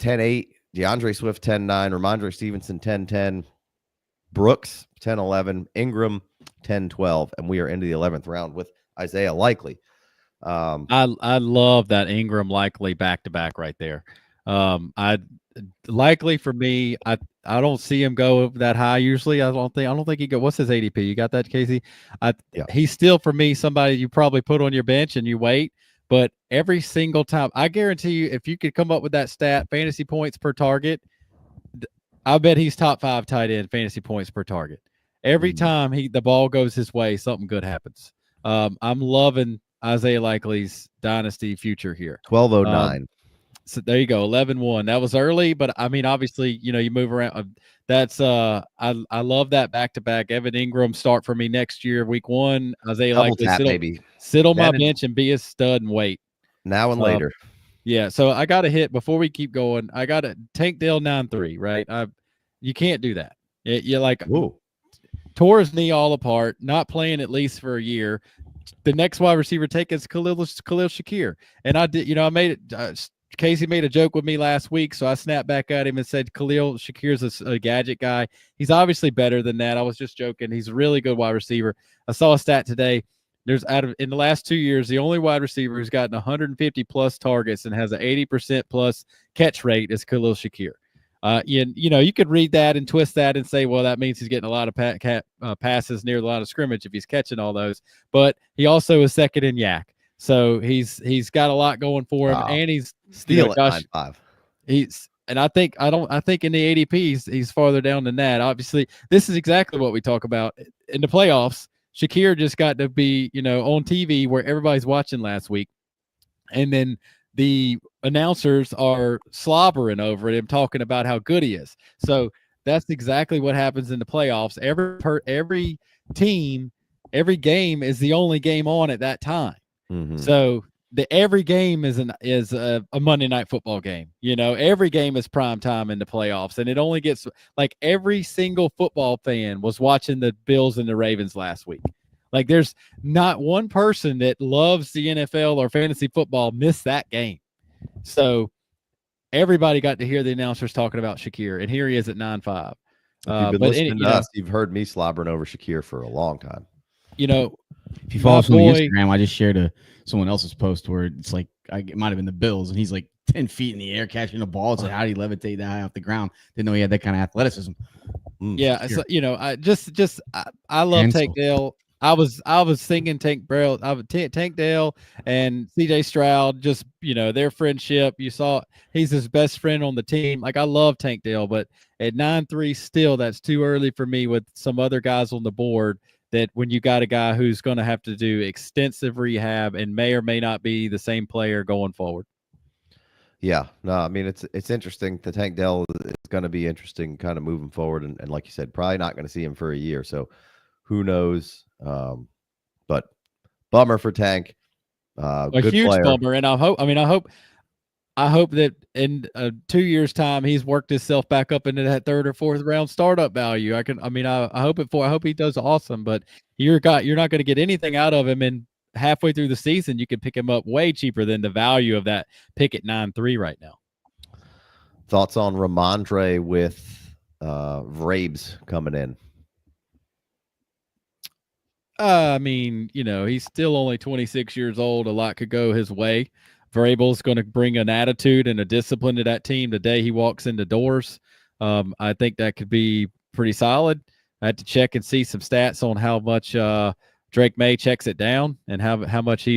10-8, DeAndre Swift 10-9, Ramondre Stevenson 10-10, Brooks 10-11, Ingram 10-12, and we are into the 11th round with Isaiah Likely. I love that Ingram Likely back-to-back right there. I Likely for me, I don't see him go that high usually. I don't think he go. What's his ADP? You got that, Casey? He's still for me somebody you probably put on your bench and you wait. But every single time, I guarantee you, if you could come up with that stat, fantasy points per target, I bet he's top 5 tight end fantasy points per target. Every time the ball goes his way, something good happens. I'm loving Isaiah Likely's dynasty future here. 1209. So there you go, 11-1. That was early, but I mean, obviously, you move around. That's I love that back-to-back. Evan Ingram start for me next year, week 1. Isaiah Likely sit on my bench and be a stud and wait. Now and later. Yeah, so I got to hit before we keep going. I got to Tank Dell 9-3, right? You can't do that. You're like, tore his knee all apart, not playing at least for a year. The next wide receiver take is Khalil Shakir, and I did. I made it. Casey made a joke with me last week, so I snapped back at him and said Khalil Shakir's a gadget guy. He's obviously better than that. I was just joking. He's a really good wide receiver. I saw a stat today. In the last 2 years, the only wide receiver who's gotten 150 plus targets and has an 80% plus catch rate is Khalil Shakir. You could read that and twist that and say, well, that means he's getting a lot of passes near the line of scrimmage if he's catching all those. But he also is second in yak. So he's got a lot going for him, and he's still at 9-5. I think in the ADP he's farther down than that. Obviously, this is exactly what we talk about in the playoffs. Shakir just got to be, on TV where everybody's watching last week, and then the announcers are slobbering over him, talking about how good he is. So that's exactly what happens in the playoffs. Every team, every game is the only game on at that time. So every game is a Monday Night Football game. Every game is prime time in the playoffs, and it only gets like every single football fan was watching the Bills and the Ravens last week. Like there's not one person that loves the NFL or fantasy football missed that game. So everybody got to hear the announcers talking about Shakir, and here he is at 9-5. If you've been listening to us, you've heard me slobbering over Shakir for a long time. If you follow us on Instagram, I just shared someone else's post where it's like it might have been the Bills, and he's like 10 feet in the air catching the ball. It's like, how do you levitate that high off the ground? Didn't know he had that kind of athleticism. Yeah, so, I love Tank Dell. I was thinking Tank Dell and CJ Stroud, just their friendship. You saw he's his best friend on the team. Like I love Tank Dell, but at 9-3 still, that's too early for me with some other guys on the board. That when you got a guy who's going to have to do extensive rehab and may or may not be the same player going forward. Yeah, no, I mean, it's interesting. The Tank Dell is going to be interesting kind of moving forward. And like you said, probably not going to see him for a year. So who knows? But bummer for Tank. A good huge player. Bummer. And I hope that in 2 years' time he's worked himself back up into that 3rd or 4th round startup value. I hope he does awesome, but you're not going to get anything out of him. And halfway through the season, you can pick him up way cheaper than the value of that pick at 9-3 right now. Thoughts on Ramondre with Vrabes coming in? I mean, he's still only 26 years old. A lot could go his way. Vrabel's going to bring an attitude and a discipline to that team the day he walks in the doors. I think that could be pretty solid. I had to check and see some stats on how much Drake May checks it down and how much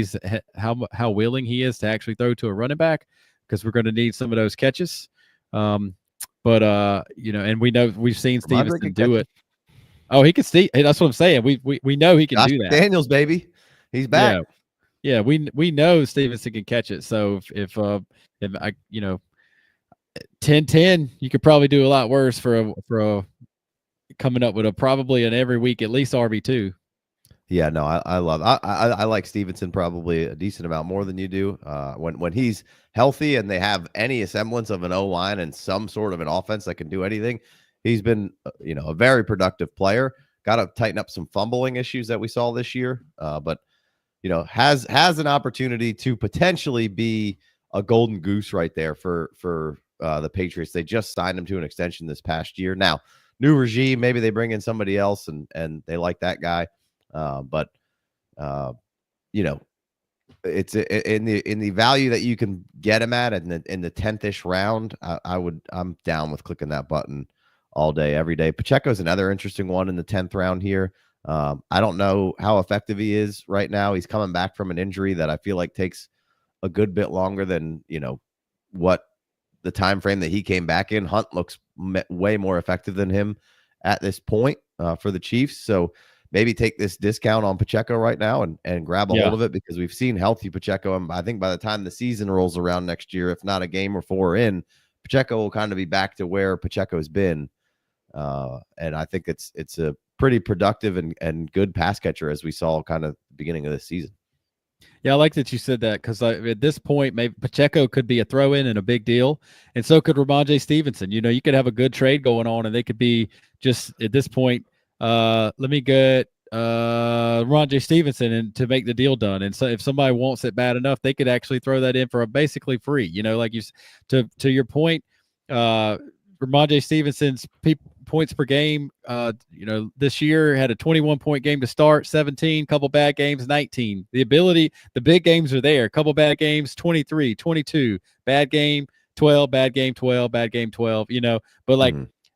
how willing he is to actually throw to a running back, because we're going to need some of those catches. And we know we've seen Stevenson do it. Oh, he can see. That's what I'm saying. We know he can do that. Daniels, baby, he's back. Yeah, we know Stevenson can catch it. So if 10-10, you could probably do a lot worse for a coming up with probably an every week at least RB2. Yeah, no, I like Stevenson probably a decent amount more than you do. When he's healthy and they have any semblance of an O-line and some sort of an offense that can do anything, he's been a very productive player. Got to tighten up some fumbling issues that we saw this year, but has an opportunity to potentially be a golden goose right there for the Patriots. They just signed him to an extension this past year. Now, new regime, maybe they bring in somebody else and they like that guy. But it's in the value that you can get him at in the 10th-ish round. I'm down with clicking that button all day, every day. Pacheco's another interesting one in the 10th round here. I don't know how effective he is right now. He's coming back from an injury that I feel like takes a good bit longer than what the time frame that he came back in. Hunt looks way more effective than him at this point for the Chiefs. So maybe take this discount on Pacheco right now and grab a hold of it, because we've seen healthy Pacheco. And I think by the time the season rolls around next year, if not a game or 4 in, Pacheco will kind of be back to where Pacheco's been. And I think it's a pretty productive and good pass catcher, as we saw kind of the beginning of this season. Yeah, I like that you said that, because at this point, maybe Pacheco could be a throw-in and a big deal, and so could Ramondre Stevenson. You could have a good trade going on, and they could be just at this point. Let me get Ramondre Stevenson to make the deal done. And so if somebody wants it bad enough, they could actually throw that in for basically free. Like to your point, Ramondre Stevenson's points per game, this year had a 21-point game to start, 17, couple bad games, 19. The big games are there. Couple bad games, 23, 22, bad game, 12, bad game, 12, bad game, 12, but like,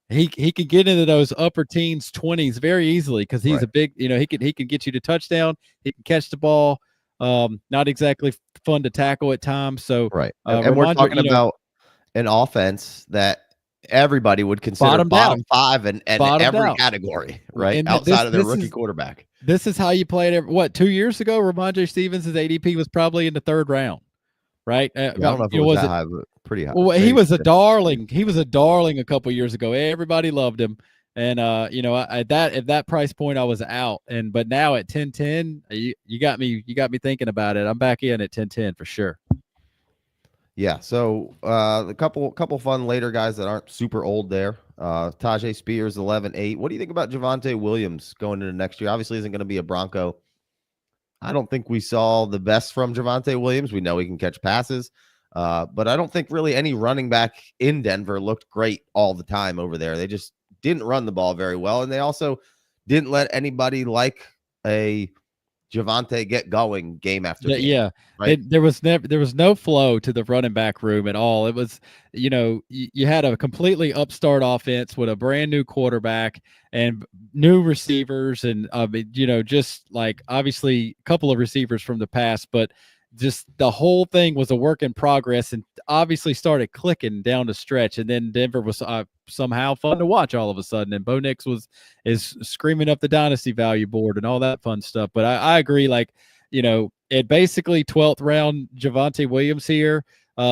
He can get into those upper teens, 20s very easily, because he's a big, he can get you to touchdown. He can catch the ball. Not exactly fun to tackle at times. So and we're talking about an offense that everybody would consider bottom 5 and every category, right? And outside of their rookie quarterback. This is how you play it. 2 years ago, Ramondre Stevenson's ADP was probably in the 3rd round. Right? I don't know if it was that high, but pretty high. Well, he was a darling. He was a darling a couple years ago. Everybody loved him. And at that price point, I was out. But now at 10-10, you got me thinking about it. I'm back in at 10-10 for sure. Yeah. So a couple fun later guys that aren't super old there. Tajay Spears, 11-8. What do you think about Javonte Williams going into next year? Obviously, isn't going to be a Bronco. I don't think we saw the best from Javonte Williams. We know he can catch passes, but I don't think really any running back in Denver looked great all the time over there. They just didn't run the ball very well, and they also didn't let anybody like a Javonte get going game after game. Yeah, right? There was no flow to the running back room at all. It was, you had a completely upstart offense with a brand new quarterback and new receivers, and just like obviously a couple of receivers from the past, but just the whole thing was a work in progress, and obviously started clicking down the stretch. And then Denver was somehow fun to watch all of a sudden, and Bo Nix is screaming up the dynasty value board and all that fun stuff. But I agree, like, at basically 12th round Javonte Williams here,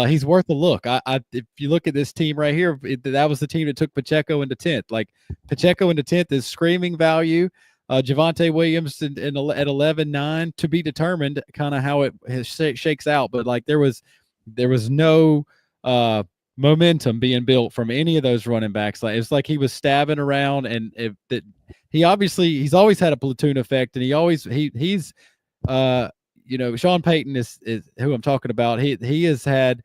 he's worth a look. If you look at this team right here, that was the team that took Pacheco into 10th. Like, Pacheco into 10th is screaming value. Javonte Williams at 11-9 to be determined, kind of how it shakes out. But like there was no momentum being built from any of those running backs. Like it's like he was stabbing around, and he's always had a platoon effect, and he's Sean Payton is who I'm talking about. He has had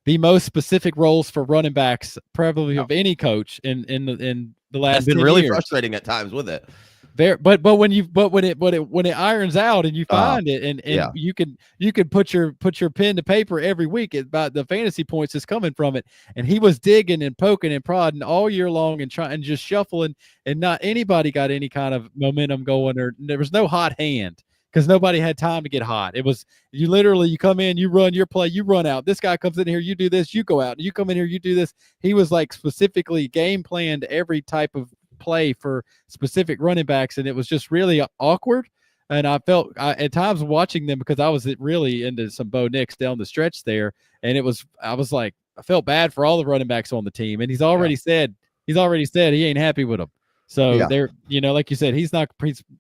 the most specific roles for running backs probably of any coach in the last. It's been 10 really years. frustrating at times with it. But when it irons out and you find it, and you can put your pen to paper every week about the fantasy points that's coming from it. And he was digging and poking and prodding all year long and trying and just shuffling, and not anybody got any kind of momentum going, or there was no hot hand because nobody had time to get hot. It was you come in, you run your play, you run out. This guy comes in here, you do this, you go out, and you come in here, you do this. He was like specifically game planned every type of play for specific running backs, and it was just really awkward. And I felt at times watching them, because I was really into some Bo Nix down the stretch there, and I was like, I felt bad for all the running backs on the team, and he's already said he ain't happy with them. So they're, like you said, he's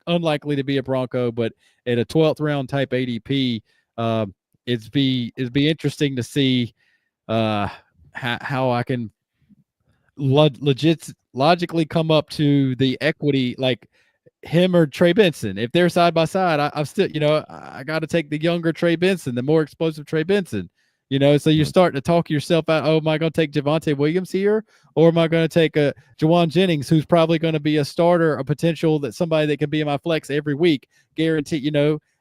unlikely to be a Bronco, but at a 12th round type ADP, it'd be interesting to see how I can logically come up to the equity like him or Trey Benson. If they're side by side, I'm still, I got to take the younger Trey Benson, the more explosive Trey Benson. So you're starting to talk yourself out. Oh, am I going to take Javonte Williams here, or am I going to take a Jawan Jennings, who's probably going to be a starter, a potential that somebody that can be in my flex every week, guaranteed.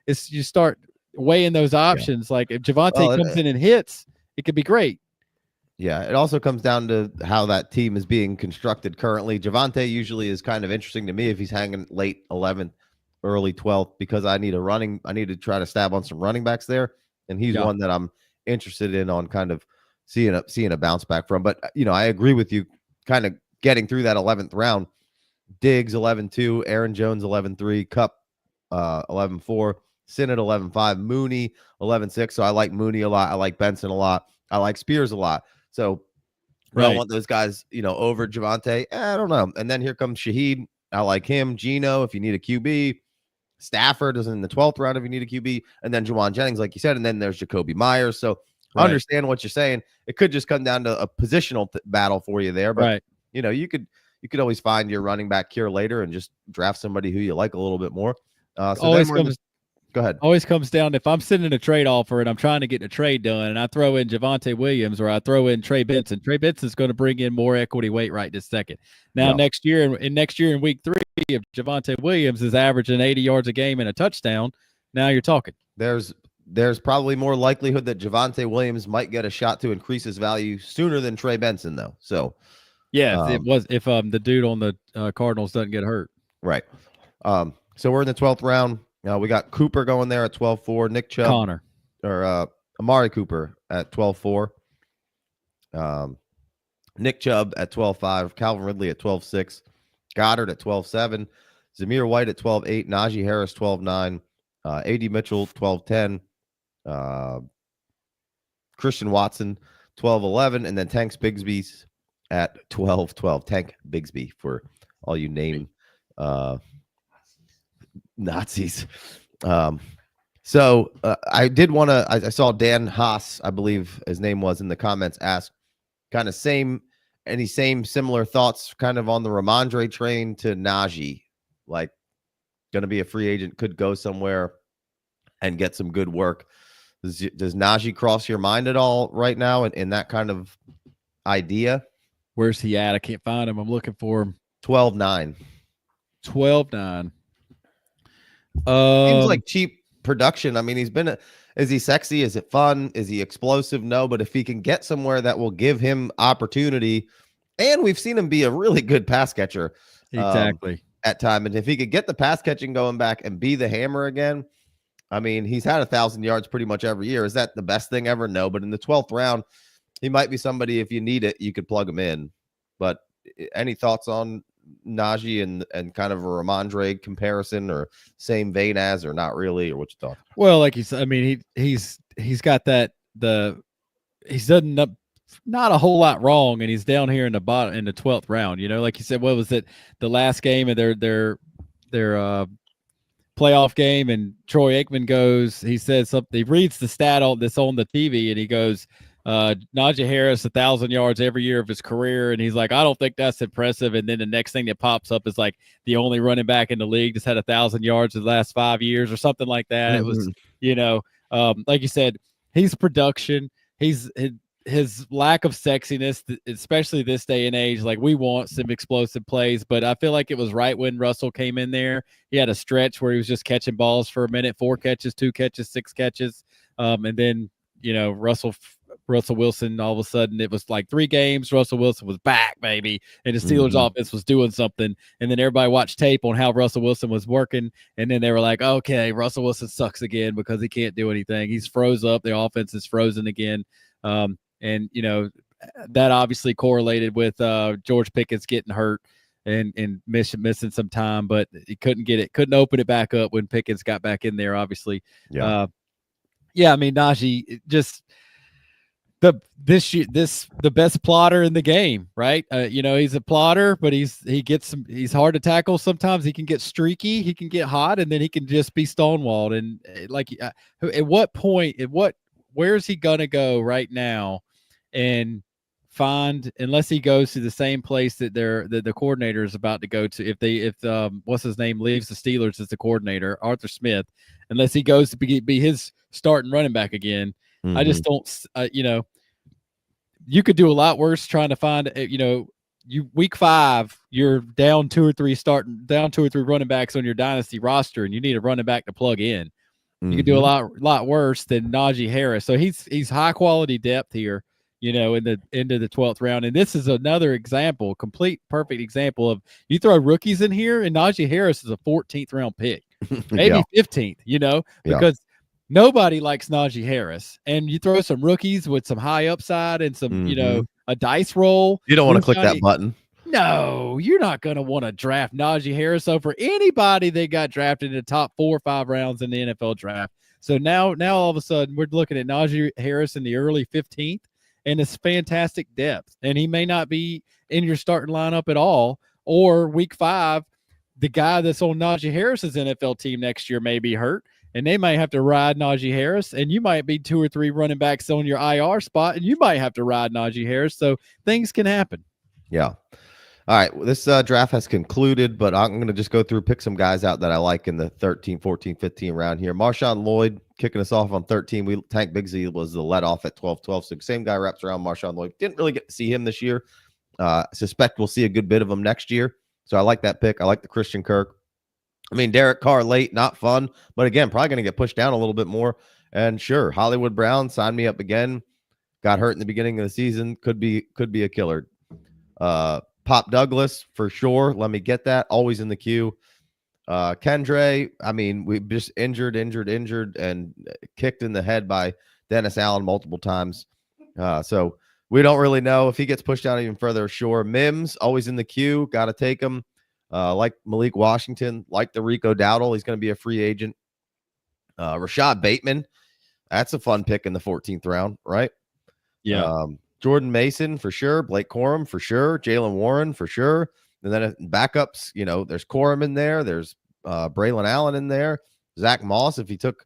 It's you start weighing those options. Like if Javonte comes in and hits, it could be great. Yeah, it also comes down to how that team is being constructed currently. Javonte usually is kind of interesting to me if he's hanging late 11th, early 12th, because I need to try to stab on some running backs there, and he's one that I'm interested in on kind of seeing a bounce back from. But I agree with you, kind of getting through that 11th round. Diggs 11-2, Aaron Jones 11-3, Kupp 11-4, Sinnott 11-5, Mooney 11-6. So I like Mooney a lot. I like Benson a lot. I like Spears a lot. So I don't want those guys, over Javonte. I don't know. And then here comes Shaheed. I like him. Geno, if you need a QB. Stafford is in the 12th round if you need a QB. And then Jawan Jennings, like you said. And then there's Jacoby Myers. So I understand what you're saying. It could just come down to a positional battle for you there. But, you could always find your running back cure later and just draft somebody who you like a little bit more. Go ahead. Always comes down, if I'm sending a trade offer and I'm trying to get a trade done and I throw in Javonte Williams or I throw in Trey Benson is going to bring in more equity weight right this second. Now, next year in week 3, if Javonte Williams is averaging 80 yards a game and a touchdown, now you're talking. There's probably more likelihood that Javonte Williams might get a shot to increase his value sooner than Trey Benson, though. So, if the dude on the Cardinals doesn't get hurt. Right. So we're in the 12th round. We got Cooper going there at 12-4. Nick Chubb. Amari Cooper at 12-4. Nick Chubb at 12-5. Calvin Ridley at 12-6. Goddard at 12-7. Zamir White at 12-8. Najee Harris 12-9. A.D. Mitchell 12-10. Christian Watson 12-11. And then Tank Bigsby at 12-12. Tank Bigsby for all you name Nazis. So I did want to, I saw Dan Haas, I believe his name was, in the comments, ask kind of similar thoughts kind of on the Ramondre train to Najee, like going to be a free agent, could go somewhere and get some good work. Does Najee cross your mind at all right now in that kind of idea? Where's he at? I can't find him. I'm looking for him. 12-9. 12-9. Seems like cheap production. I mean, is he sexy? Is it fun? Is he explosive? No, but if he can get somewhere that will give him opportunity, and we've seen him be a really good pass catcher at time. And if he could get the pass catching going back and be the hammer again, I mean, he's had 1,000 yards pretty much every year. Is that the best thing ever? No, but in the 12th round, he might be somebody, if you need it, you could plug him in. But any thoughts on Najee and kind of a Ramondre comparison, or same vein as, or not really, or what you thought? Well, like you said, I mean, he's got that, he's done not a whole lot wrong, and he's down here in the bottom in the 12th round. Like you said, what was it, the last game of their playoff game, and Troy Aikman goes, he says something, he reads the stat that's on the TV, and he goes, Najee Harris 1,000 yards every year of his career, and he's like, I don't think that's impressive. And then the next thing that pops up is like the only running back in the league that's had 1,000 yards in the last 5 years or something like that. It was, like you said, he's production. He's his lack of sexiness, especially this day and age. Like, we want some explosive plays, but I feel like it was right when Russell came in there. He had a stretch where he was just catching balls for a minute, 4 catches, 2 catches, 6 catches, and then Russell Wilson, all of a sudden, it was like 3 games. Russell Wilson was back, baby, and the Steelers offense was doing something. And then everybody watched tape on how Russell Wilson was working, and then they were like, okay, Russell Wilson sucks again because he can't do anything. He's froze up. The offense is frozen again. And, that obviously correlated with George Pickens getting hurt and missing some time, but he couldn't open it back up when Pickens got back in there, obviously. Yeah, I mean, Najee, just – the best plotter in the game, right? He's a plotter, but he's hard to tackle sometimes. He can get streaky, he can get hot, and then he can just be stonewalled. And at what point, where's he gonna go right now and find, unless he goes to the same place that the coordinator is about to go to, if what's his name leaves the Steelers as the coordinator, Arthur Smith, unless he goes to be his starting running back again. I just don't, you could do a lot worse trying to find, week 5, you're down 2 or 3 running backs on your dynasty roster, and you need a running back to plug in. You could do a lot worse than Najee Harris. So he's high quality depth here, in the end of the 12th round. And this is another example, perfect example of, you throw rookies in here, and Najee Harris is a 14th round pick, maybe 15th, because nobody likes Najee Harris. And you throw some rookies with some high upside and some, a dice roll. You don't want to click that button. No, you're not going to want to draft Najee Harris over anybody that got drafted in the top 4 or 5 rounds in the NFL draft. So now all of a sudden we're looking at Najee Harris in the early 15th, and it's fantastic depth. And he may not be in your starting lineup at all, or week 5, the guy that's on Najee Harris's NFL team next year may be hurt, and they might have to ride Najee Harris, and you might be 2 or 3 running backs on your IR spot, and you might have to ride Najee Harris. So things can happen. Yeah. All right. This draft has concluded, but I'm going to just go through, pick some guys out that I like in the 13, 14, 15 round here. Marshawn Lloyd kicking us off on 13. Tank Bigsy was the let off at 12-12. So same guy wraps around Marshawn Lloyd. Didn't really get to see him this year. Suspect we'll see a good bit of him next year. So I like that pick. I like the Christian Kirk. I mean, Derek Carr late, not fun, but again, probably going to get pushed down a little bit more. And sure, Hollywood Brown signed me up again. Got hurt in the beginning of the season. Could be a killer. Pop Douglas for sure. Let me get that. Always in the queue. Kendre, I mean, we just injured, and kicked in the head by Dennis Allen multiple times. So we don't really know if he gets pushed down even further. Sure. Mims, always in the queue. Got to take him. Like Malik Washington, like the Rico Dowdle. He's going to be a free agent. Rashad Bateman, that's a fun pick in the 14th round, right? Yeah. Jordan Mason for sure. Blake Corum for sure. Jalen Warren for sure. And then backups, there's Corum in there. There's Braylon Allen in there. Zach Moss if he took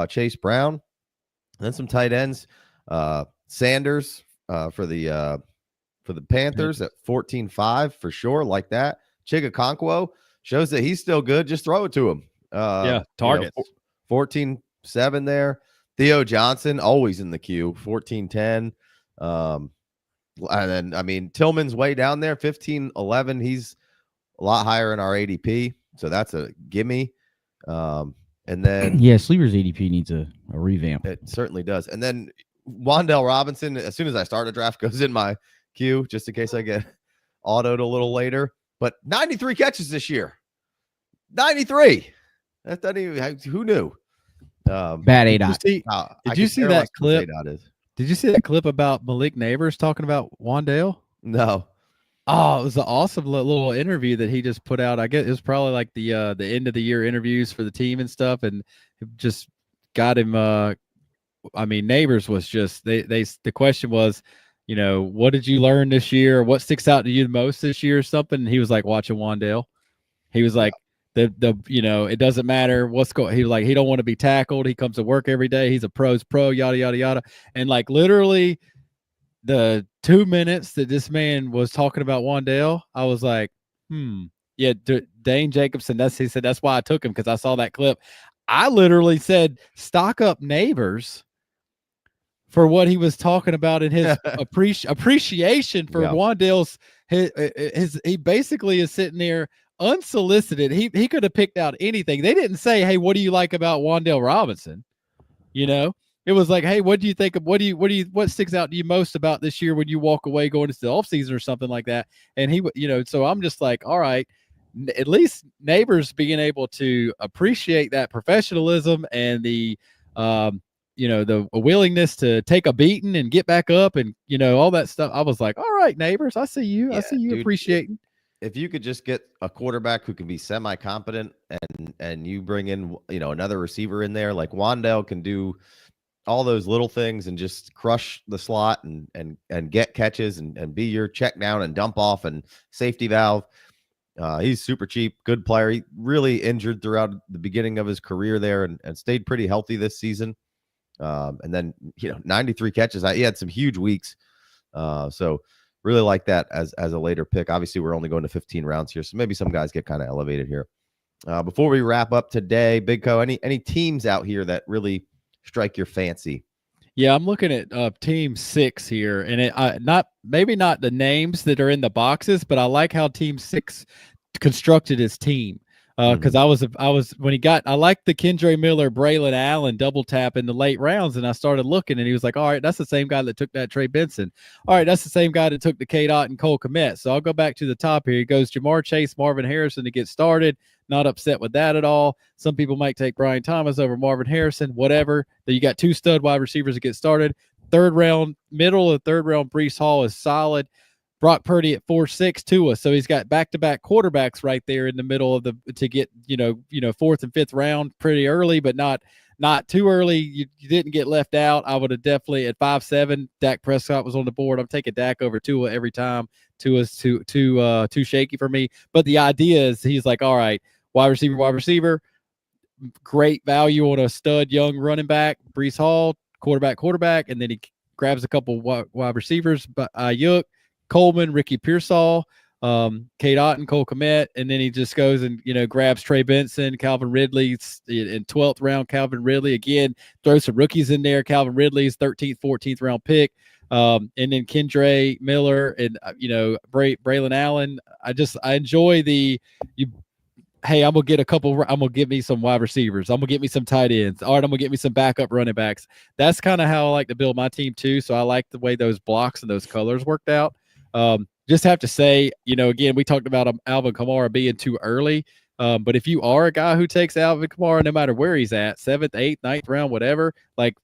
Chase Brown. And then some tight ends. Sanders for the Panthers at 14-5 for sure. Like that. Chigakonkwo shows that he's still good. Just throw it to him. Targets. 14-7 there. Theo Johnson, always in the queue. 14-10. And then, I mean, Tillman's way down there. 15-11. He's a lot higher in our ADP. So that's a gimme. And then Sleeper's ADP needs a revamp. It certainly does. And then Wan'Dale Robinson, as soon as I start a draft, goes in my queue just in case I get autoed a little later. But 93 catches this year. 93. That doesn't even, who knew? Bad ADOT. Did you see that clip? Did you see that clip about Malik Neighbors talking about Wan'Dale? No. Oh, it was an awesome little interview that he just put out. I guess it was probably like the end of the year interviews for the team and stuff, and it just got him. I mean, Neighbors was just the question was, what did you learn this year? What sticks out to you the most this year or something? And he was like watching Wan'Dale. He was like, it doesn't matter what's going. He was like, he don't want to be tackled. He comes to work every day. He's a pro's pro, yada yada yada. And like literally, the 2 minutes that this man was talking about Wan'Dale, I was like, yeah, Dane Jacobson. He said that's why I took him, because I saw that clip. I literally said stock up Neighbors for what he was talking about in his appreciation for Wan'Dale's. He basically is sitting there unsolicited. He could have picked out anything. They didn't say, hey, what do you like about Wan'Dale Robinson? It was like, hey, what do you think of what sticks out to you most about this year when you walk away going into the offseason or something like that? And he, so I'm just like, all right, at least Neighbors being able to appreciate that professionalism and the the willingness to take a beating and get back up and all that stuff. I was like, all right, Neighbors, I see you. I see you, dude, appreciating. If you could just get a quarterback who can be semi-competent and you bring in, another receiver in there, like Wan'Dale can do all those little things and just crush the slot and get catches and be your check down and dump off and safety valve. He's super cheap, good player. He really injured throughout the beginning of his career there and stayed pretty healthy this season. And then, 93 catches. He had some huge weeks. So really like that as a later pick. Obviously, we're only going to 15 rounds here, so maybe some guys get kind of elevated here. Before we wrap up today, Big Co, any teams out here that really strike your fancy? Yeah, I'm looking at Team 6 here, and maybe not the names that are in the boxes, but I like how Team 6 constructed his team. Because I was when he got, I liked the Kendre Miller, Braylon Allen double tap in the late rounds, and I started looking, and he was like, all right, that's the same guy that took that Trey Benson. All right, that's the same guy that took the K-Dot and Cole Kmet. So I'll go back to the top here. He goes Jamar Chase, Marvin Harrison to get started. Not upset with that at all. Some people might take Brian Thomas over Marvin Harrison, whatever. Then you got 2 stud wide receivers to get started. Middle of the third round, Breece Hall is solid. Brock Purdy at 4.6 Tua. So he's got back-to-back quarterbacks right there in the middle of to get, 4th and 5th round pretty early, but not too early. You didn't get left out. I would have definitely at 5.7. Dak Prescott was on the board. I'm taking Dak over Tua every time. Tua's too shaky for me. But the idea is he's like, all right, wide receiver, great value on a stud young running back, Breece Hall, quarterback, and then he grabs a couple wide receivers, Ayuk, Coleman, Ricky Pearsall, K-Dot and Cole Kmet, and then he just goes and grabs Trey Benson, Calvin Ridley in 12th round. Calvin Ridley again throws some rookies in there. Calvin Ridley's 13th, 14th round pick, and then Kendre Miller and Braylon Allen. I enjoy hey, I'm gonna get me some wide receivers. I'm gonna get me some tight ends. All right, I'm gonna get me some backup running backs. That's kind of how I like to build my team too. So I like the way those blocks and those colors worked out. Just have to say, again, we talked about Alvin Kamara being too early. But if you are a guy who takes Alvin Kamara, no matter where he's at, 7th, 8th, 9th round, whatever, like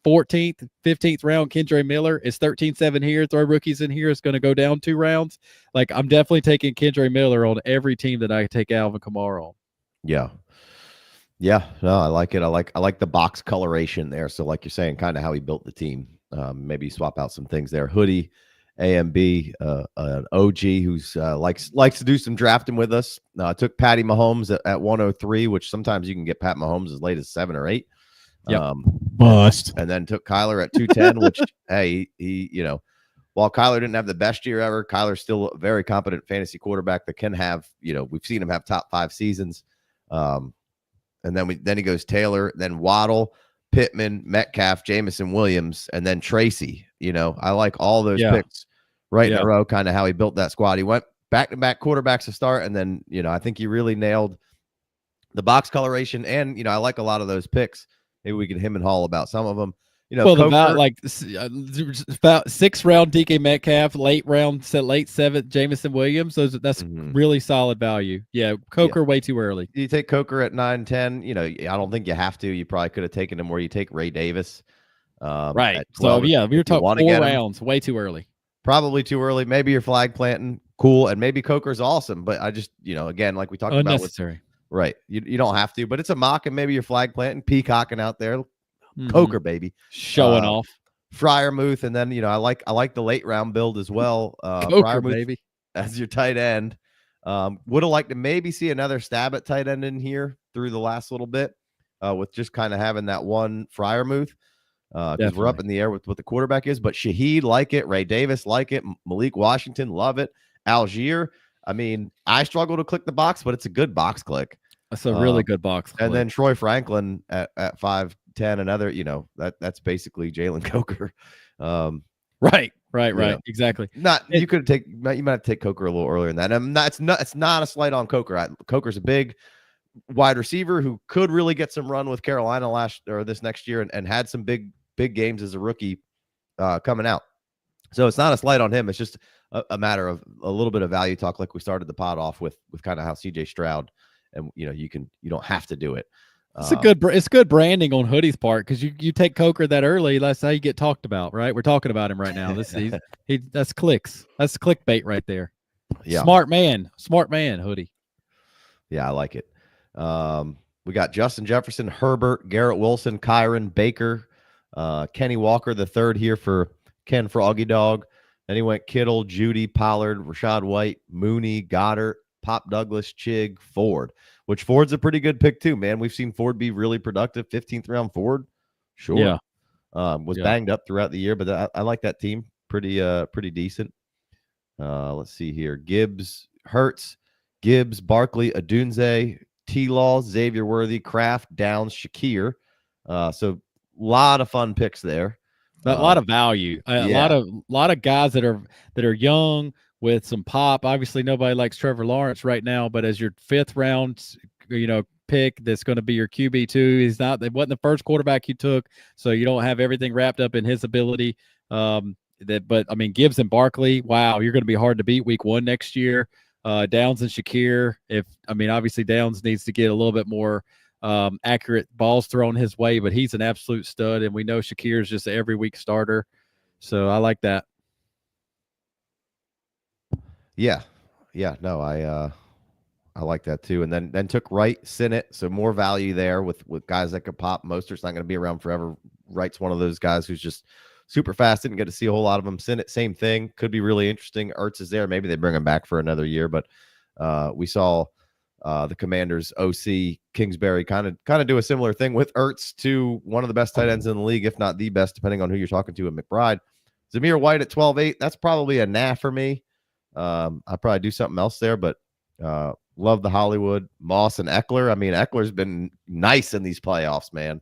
14th, 15th round, Kendre Miller is 13-7 here. Throw rookies in here. It's going to go down 2 rounds. Like, I'm definitely taking Kendre Miller on every team that I take Alvin Kamara on. Yeah. No, I like it. I like the box coloration there. So like you're saying, kind of how he built the team. Maybe swap out some things there. Hoodie, AMB, an OG who's likes to do some drafting with us. Took Patty Mahomes at 103, which sometimes you can get Pat Mahomes as late as 7 or 8. Yep. Bust. And then took Kyler at 210, which hey, he while Kyler didn't have the best year ever, Kyler's still a very competent fantasy quarterback that can have, we've seen him have top 5 seasons. And then he goes Taylor, then Waddle, Pittman, Metcalf, Jamison Williams, and then Tracy. I like all those picks in a row, kind of how he built that squad. He went back-to-back quarterbacks to start, and then, I think he really nailed the box coloration, and, I like a lot of those picks. Maybe we can him and haul about some of them. About 6th round DK Metcalf, late 7th Jamison Williams. That's really solid value. Yeah, Coker way too early. You take Coker at 9-10. I don't think you have to. You probably could have taken him where you take Ray Davis. Right. So we were talking 4 rounds, way too early. Probably too early. Maybe you're flag planting. Cool. And maybe Coker's awesome. But I just, again, like we talked about. Unnecessary. Right. You don't have to, but it's a mock, and maybe you're flag planting, peacocking out there. Coker, baby. Showing off. Freiermuth, and then, I like the late round build as well. Coker, baby. As your tight end. Would have liked to maybe see another stab at tight end in here through the last little bit with just kind of having that one Freiermuth. Because we're up in the air with what the quarterback is. But Shaheed, like it. Ray Davis, like it. Malik Washington, love it. Algier. I mean, I struggle to click the box, but it's a good box click. That's a really good box click. And then Troy Franklin at 5'10", another, that's basically Jalen Coker. Right. Exactly. You might have to take Coker a little earlier than that. And it's not a slight on Coker. Coker's a big wide receiver who could really get some run with Carolina this next year and had some big games as a rookie coming out. So it's not a slight on him. It's just a matter of a little bit of value talk, like we started the pod off with kind of how CJ Stroud, and you don't have to do it. It's good branding on Hoodie's part, because you take Coker that early, that's how you get talked about, right? We're talking about him right now. That's clicks. That's clickbait right there. Yeah. Smart man, Hoodie. Yeah, I like it. We got Justin Jefferson, Herbert, Garrett Wilson, Kyron, Baker, Kenny Walker, the third here for Ken Froggy Dog. Then he went Kittle, Judy, Pollard, Rashad White, Mooney, Goddard, Pop Douglas, Chig, Ford, which Ford's a pretty good pick too, man. We've seen Ford be really productive. 15th round Ford. Sure. Yeah. Was banged up throughout the year, but I like that team. Pretty decent. Let's see here. Gibbs, Hurts, Gibbs, Barkley, Adunze, T-Law, Xavier Worthy, Kraft, Downs, Shakir. So a lot of fun picks there. A lot of value. A lot of guys that are young with some pop. Obviously, nobody likes Trevor Lawrence right now, but as your 5th round, pick that's going to be your QB2, it wasn't the first quarterback you took, so you don't have everything wrapped up in his ability. But I mean, Gibbs and Barkley, wow, you're going to be hard to beat week 1 next year. Downs and Shakir. Obviously Downs needs to get a little bit more accurate balls thrown his way, but he's an absolute stud, and we know Shakir is just an every week starter. So I like that. Yeah. No, I like that too. And then took Wright, Sinnott, so more value there with guys that could pop. Mostert's not going to be around forever. Wright's one of those guys who's just super fast. Didn't get to see a whole lot of them. Sinnott, same thing. Could be really interesting. Ertz is there. Maybe they bring him back for another year, but we saw the Commanders OC Kingsbury kind of do a similar thing with Ertz to one of the best tight ends in the league, if not the best, depending on who you're talking to at McBride. Zamir White at 12-8. That's probably a nah for me. I'll probably do something else there, but love the Hollywood. Moss and Eckler. I mean, Eckler's been nice in these playoffs, man.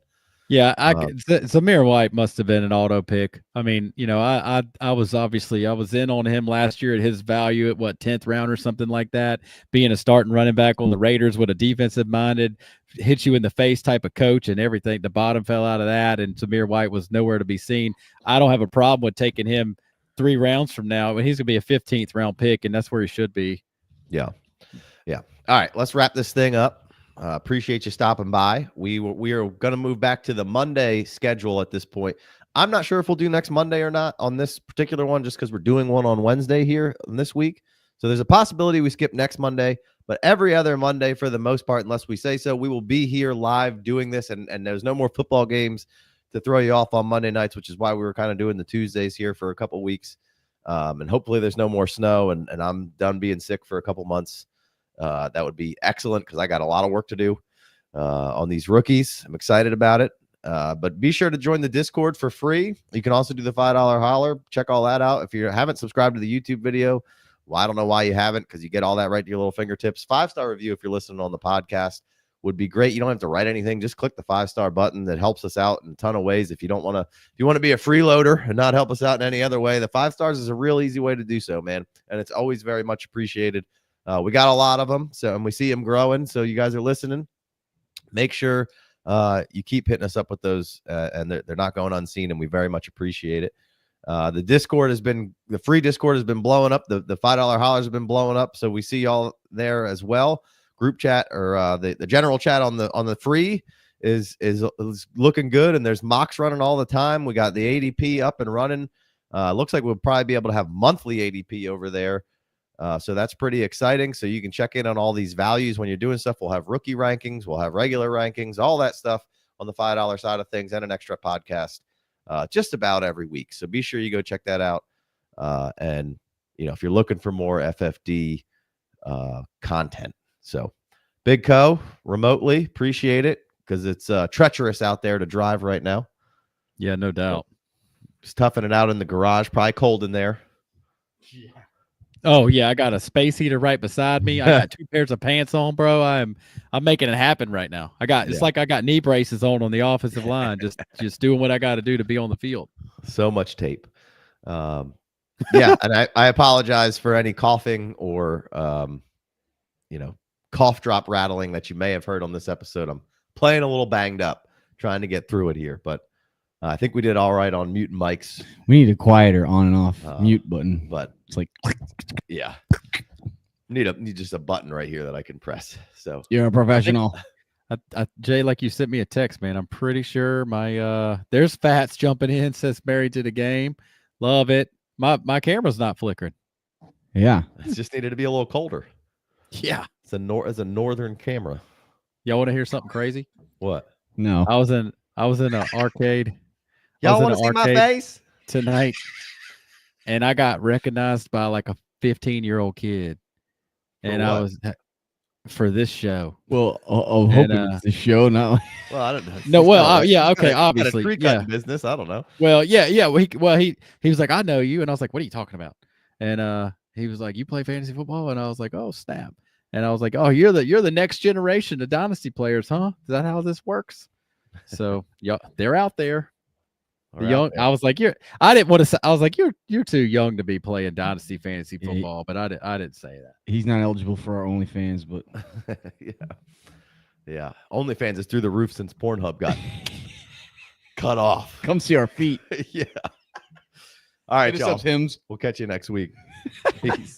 Yeah, Zamir White must have been an auto pick. I mean, I was in on him last year at his value at 10th round or something like that, being a starting running back on the Raiders with a defensive minded, hit you in the face type of coach and everything. The bottom fell out of that, and Zamir White was nowhere to be seen. I don't have a problem with taking him 3 rounds from now, but he's gonna be a 15th round pick, and that's where he should be. Yeah. All right, let's wrap this thing up. Appreciate you stopping by. We are going to move back to the Monday schedule at this point. I'm not sure if we'll do next Monday or not on this particular one, just because we're doing one on Wednesday here this week. So there's a possibility we skip next Monday, but every other Monday for the most part, unless we say so, we will be here live doing this, and there's no more football games to throw you off on Monday nights, which is why we were kind of doing the Tuesdays here for a couple weeks. And hopefully there's no more snow, and I'm done being sick for a couple months. That would be excellent because I got a lot of work to do on these rookies. I'm excited about it. But be sure to join the Discord for free. You can also do the $5 holler. Check all that out. If you haven't subscribed to the YouTube video, well, I don't know why you haven't, because you get all that right to your little fingertips. 5-star review if you're listening on the podcast would be great. You don't have to write anything. Just click the 5-star button. That helps us out in a ton of ways. If you want to be a freeloader and not help us out in any other way, the 5 stars is a real easy way to do so, man. And it's always very much appreciated. We got a lot of them, and we see them growing. So you guys are listening. Make sure you keep hitting us up with those, and they're not going unseen, and we very much appreciate it. The free Discord has been blowing up. The $5 hollers have been blowing up. So we see y'all there as well. Group chat or the general chat on the free is looking good, and there's mocks running all the time. We got the ADP up and running. Looks like we'll probably be able to have monthly ADP over there. So that's pretty exciting. So you can check in on all these values when you're doing stuff. We'll have rookie rankings, we'll have regular rankings, all that stuff on the $5 side of things, and an extra podcast just about every week. So be sure you go check that out. And if you're looking for more FFD content. So Big Co remotely, appreciate it, because it's treacherous out there to drive right now. Yeah, no doubt. Just toughing it out in the garage, probably cold in there. Yeah. Oh yeah, I got a space heater right beside me. I got 2 pairs of pants on, bro. I'm making it happen right now. It's like I got knee braces on the offensive line, just doing what I got to do to be on the field. So much tape. And I apologize for any coughing or cough drop rattling that you may have heard on this episode. I'm playing a little banged up, trying to get through it here, but I think we did all right on mute mics. We need a quieter on and off mute button, but it's like, yeah, need just a button right here that I can press. So you're a professional. Jay, like you sent me a text, man. I'm pretty sure my there's Fats jumping in, says married to the game. Love it. My camera's not flickering. Yeah, it just needed to be a little colder. Yeah, it's a northern camera. Y'all want to hear something crazy? What? No, I was in an arcade. Y'all in want to the see my arcade face? tonight, and I got recognized by like a 15-year-old kid, and I what? was for this show. Well, I'm hoping it's the show, not like Well, I don't know. No, He's well, got a- yeah, he's okay, got a obviously, tree yeah. cutting business. I don't know. Well, yeah. Well, he was like, I know you, and I was like, what are you talking about? And he was like, you play fantasy football, and I was like, oh snap, and I was like, oh, you're the next generation of dynasty players, huh? Is that how this works? So yeah, they're out there. The We're young, out there. I was like, I didn't want to say, I was like, you're too young to be playing dynasty fantasy Yeah, football, but I didn't say that. he's not eligible for our OnlyFans, but yeah. OnlyFans is through the roof since Pornhub got cut off. come see our feet. Yeah. All right, Hit us y'all. up, Tim's. We'll catch you next week. Peace.